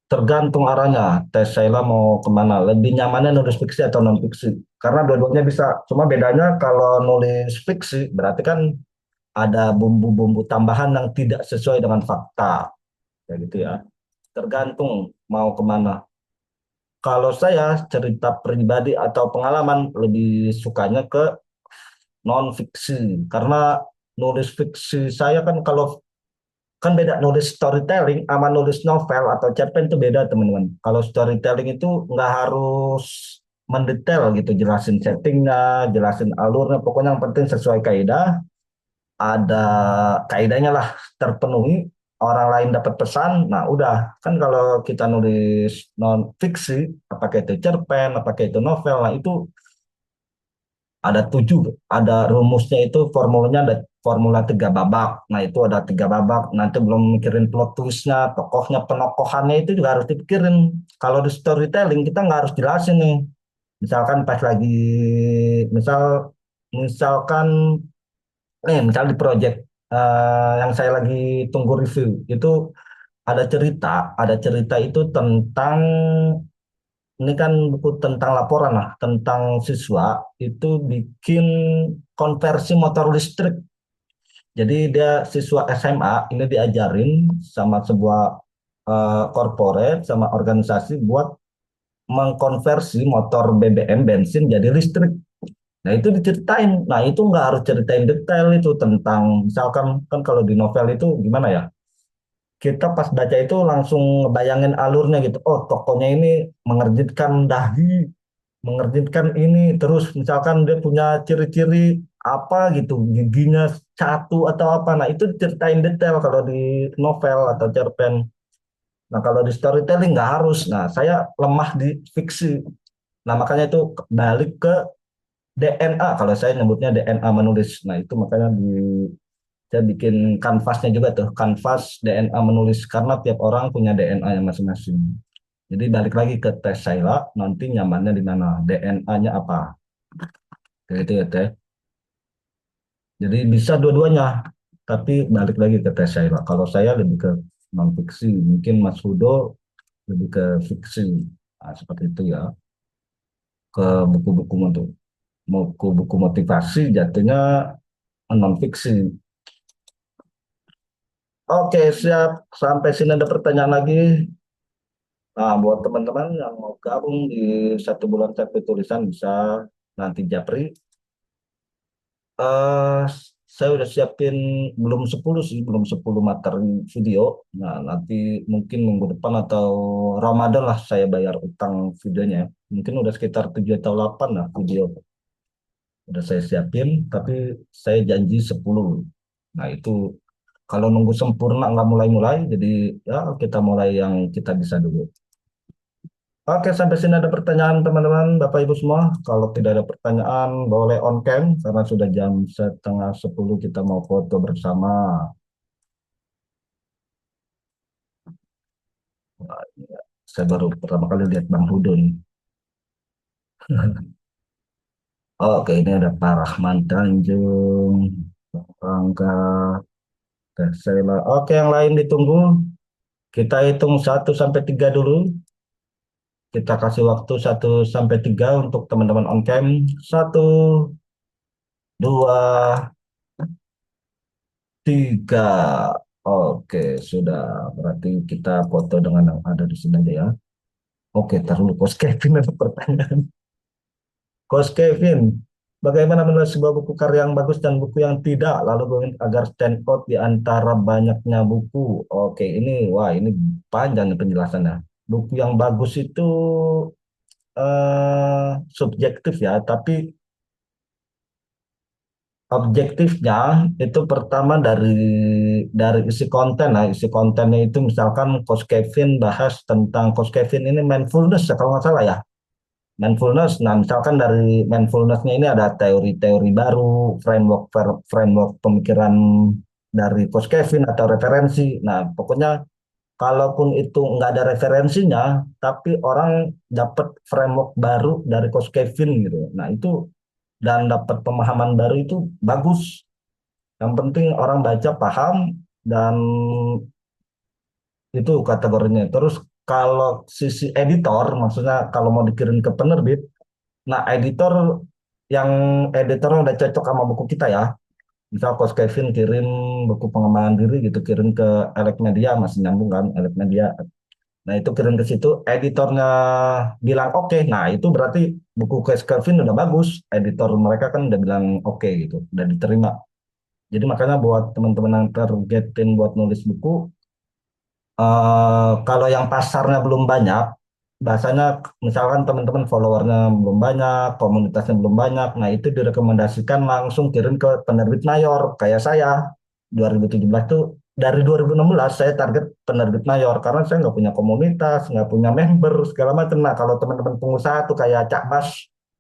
[SPEAKER 2] Tergantung arahnya. Tes Sheila mau kemana? Lebih nyamannya nulis fiksi atau non fiksi? Karena dua-duanya bisa. Cuma bedanya kalau nulis fiksi berarti kan ada bumbu-bumbu tambahan yang tidak sesuai dengan fakta. Kayak gitu ya. Tergantung mau kemana. Kalau saya cerita pribadi atau pengalaman lebih sukanya ke non fiksi. Karena nulis fiksi saya kan kalau kan beda nulis storytelling sama nulis novel atau cerpen itu beda teman-teman. Kalau storytelling itu nggak harus mendetail gitu, jelasin settingnya, jelasin alurnya, pokoknya yang penting sesuai kaidah, ada kaidahnya lah terpenuhi, orang lain dapat pesan, nah udah. Kan kalau kita nulis non fiksi, apakah itu cerpen, apakah itu novel, nah itu ada 7, ada rumusnya itu formulanya ada formula 3 babak. Nah itu ada 3 babak. Nanti belum mikirin plot twistnya, tokohnya, penokohannya itu juga harus dipikirin. Kalau di storytelling kita nggak harus jelasin nih. Misalkan pas lagi, misalkan misal di project yang saya lagi tunggu review itu ada cerita itu tentang ini kan buku tentang laporan lah, tentang siswa itu bikin konversi motor listrik. Jadi dia siswa SMA ini diajarin sama sebuah corporate sama organisasi buat mengkonversi motor BBM bensin jadi listrik. Nah itu diceritain. Nah itu nggak harus ceritain detail itu tentang misalkan kan kalau di novel itu gimana ya? Kita pas baca itu langsung ngebayangin alurnya gitu. Oh tokonya ini mengerjitkan dahi, mengerjitkan ini terus misalkan dia punya ciri-ciri apa gitu giginya satu atau apa, nah itu ceritain detail kalau di novel atau cerpen. Nah kalau di storytelling nggak harus, nah saya lemah di fiksi. Nah makanya itu balik ke DNA, kalau saya nyebutnya DNA menulis. Nah itu makanya saya bikin kanvasnya juga tuh, kanvas DNA menulis, karena tiap orang punya DNA yang masing-masing. Jadi balik lagi ke tes Sheila, nanti nyamannya di mana, DNA-nya apa. Kayak gitu ya teh. Jadi bisa dua-duanya, tapi balik lagi ke tes saya Pak. Kalau saya lebih ke non fiksi, mungkin Mas Hudo lebih ke fiksi. Nah, seperti itu ya. Ke buku-buku untuk buku-buku motivasi jatuhnya non fiksi. Oke, siap. Sampai sini ada pertanyaan lagi. Nah, buat teman-teman yang mau gabung di 1 bulan tapi tulisan bisa nanti japri. eh saya udah siapin belum 10 sih, belum 10 materi video. Nah, nanti mungkin minggu depan atau Ramadan lah saya bayar utang videonya. Mungkin udah sekitar 7 atau 8 lah video. Udah saya siapin, tapi saya janji 10. Nah, itu kalau nunggu sempurna nggak mulai-mulai, jadi ya kita mulai yang kita bisa dulu. Oke, sampai sini ada pertanyaan teman-teman, Bapak Ibu semua. Kalau tidak ada pertanyaan, boleh on cam karena sudah jam setengah 10 kita mau foto bersama. Wah, ini ya, saya baru pertama kali lihat Bang Hudo nih. Oke, ini ada Pak Rahman Tanjung, Bang Rangga, Teh Sheila. Oke, yang lain ditunggu. Kita hitung 1 sampai 3 dulu. Kita kasih waktu 1 sampai 3 untuk teman-teman on cam. 1, 2, 3. Oke. Oke, sudah. Berarti kita foto dengan yang ada di sini aja ya. Oke, taruh dulu. Coach Kevin ada pertanyaan. Coach Kevin, bagaimana menilai sebuah buku karya yang bagus dan buku yang tidak, lalu agar stand out di antara banyaknya buku? Oke, ini panjang nih penjelasannya. Buku yang bagus itu subjektif ya, tapi objektifnya itu pertama dari isi konten. Nah, isi kontennya itu misalkan Coach Kevin bahas tentang Coach Kevin ini mindfulness ya kalau nggak salah ya. Mindfulness. Nah, misalkan dari mindfulnessnya ini ada teori-teori baru, framework pemikiran dari Coach Kevin atau referensi. Nah, pokoknya kalaupun itu nggak ada referensinya, tapi orang dapat framework baru dari Coach Kevin gitu. Nah, itu dan dapat pemahaman baru itu bagus. Yang penting orang baca paham dan itu kategorinya. Terus kalau sisi editor, maksudnya kalau mau dikirim ke penerbit, nah editor yang editornya udah cocok sama buku kita ya. Misal Coach Kevin kirim buku pengembangan diri gitu, kirim ke Elek Media, masih nyambung kan Elek Media. Nah itu kirim ke situ, editornya bilang oke. Nah itu berarti buku Coach Kevin udah bagus. Editor mereka kan udah bilang oke gitu, udah diterima. Jadi makanya buat teman-teman yang targetin buat nulis buku, kalau yang pasarnya belum banyak, bahasanya misalkan teman-teman followernya belum banyak, komunitasnya belum banyak, nah itu direkomendasikan langsung kirim ke penerbit mayor. Kayak saya 2017 tuh, dari 2016 saya target penerbit mayor karena saya nggak punya komunitas, nggak punya member segala macam. Nah kalau teman-teman pengusaha tuh kayak Cak Bas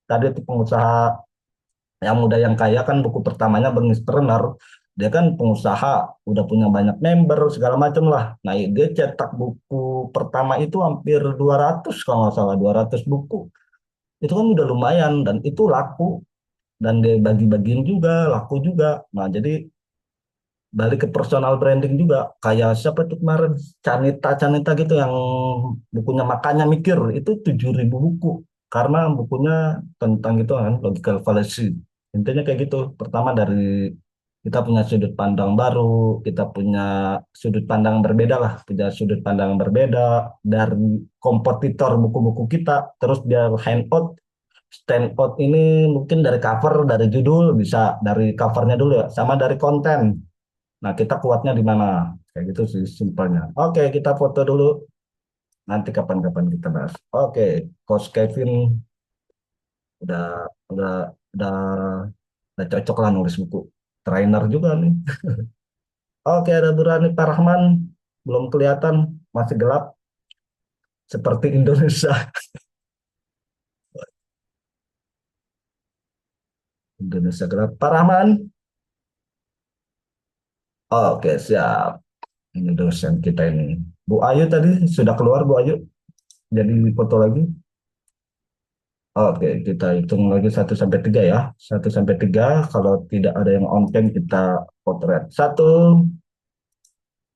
[SPEAKER 2] tadi itu pengusaha yang muda yang kaya kan buku pertamanya Entrepreneur, dia kan pengusaha udah punya banyak member segala macam lah. Nah dia cetak buku pertama itu hampir 200 kalau nggak salah, 200 buku. Itu kan udah lumayan dan itu laku dan dia bagi-bagiin juga laku juga. Nah jadi balik ke personal branding juga, kayak siapa tuh kemarin Canita Canita gitu yang bukunya Makanya Mikir itu 7.000 buku karena bukunya tentang gitu kan logical fallacy. Intinya kayak gitu. Pertama dari kita punya sudut pandang baru, kita punya sudut pandang berbeda lah, punya sudut pandang berbeda dari kompetitor buku-buku kita. Terus biar handout, stand out ini mungkin dari cover, dari judul, bisa dari covernya dulu ya, sama dari konten. Nah, kita kuatnya di mana? Kayak gitu sih simpelnya. Oke, kita foto dulu. Nanti kapan-kapan kita bahas. Oke, Coach Kevin udah udah udah udah cocok lah nulis buku. Trainer juga nih. Oke, ada Burani Pak Rahman. Belum kelihatan, masih gelap seperti Indonesia. Indonesia gelap. Pak Rahman. Oke, siap. Ini dosen kita ini. Bu Ayu tadi sudah keluar Bu Ayu. Jadi foto lagi. Oke, kita hitung lagi 1 sampai 3 ya. 1 sampai 3, kalau tidak ada yang on cam kita potret. 1,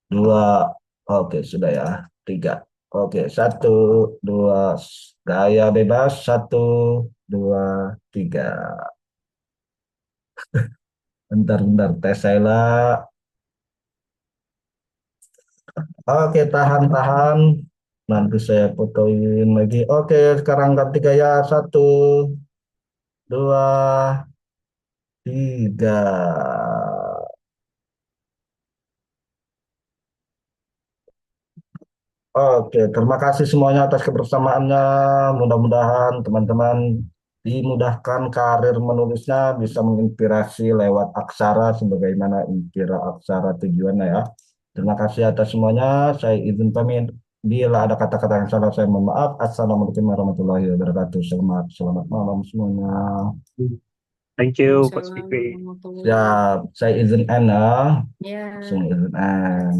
[SPEAKER 2] 2, oke sudah ya. 3. Oke, 1, 2, gaya bebas. 1, 2, 3. Bentar-bentar, tes saya lah. Oke, tahan-tahan. Nanti saya fotoin lagi. Oke, sekarang ganti gaya. 1, 2, 3. Oke, terima kasih semuanya atas kebersamaannya. Mudah-mudahan teman-teman dimudahkan karir menulisnya, bisa menginspirasi lewat aksara sebagaimana inspira aksara tujuannya ya. Terima kasih atas semuanya. Saya izin pamit. Bila ada kata-kata yang salah, saya mohon maaf. Assalamualaikum warahmatullahi wabarakatuh. Selamat selamat malam semuanya.
[SPEAKER 5] Thank you, Coach
[SPEAKER 1] Assalamualaikum
[SPEAKER 5] Fikri.
[SPEAKER 1] warahmatullahi
[SPEAKER 2] Ya, saya izin N ya.
[SPEAKER 1] Ya.
[SPEAKER 2] Langsung izin N.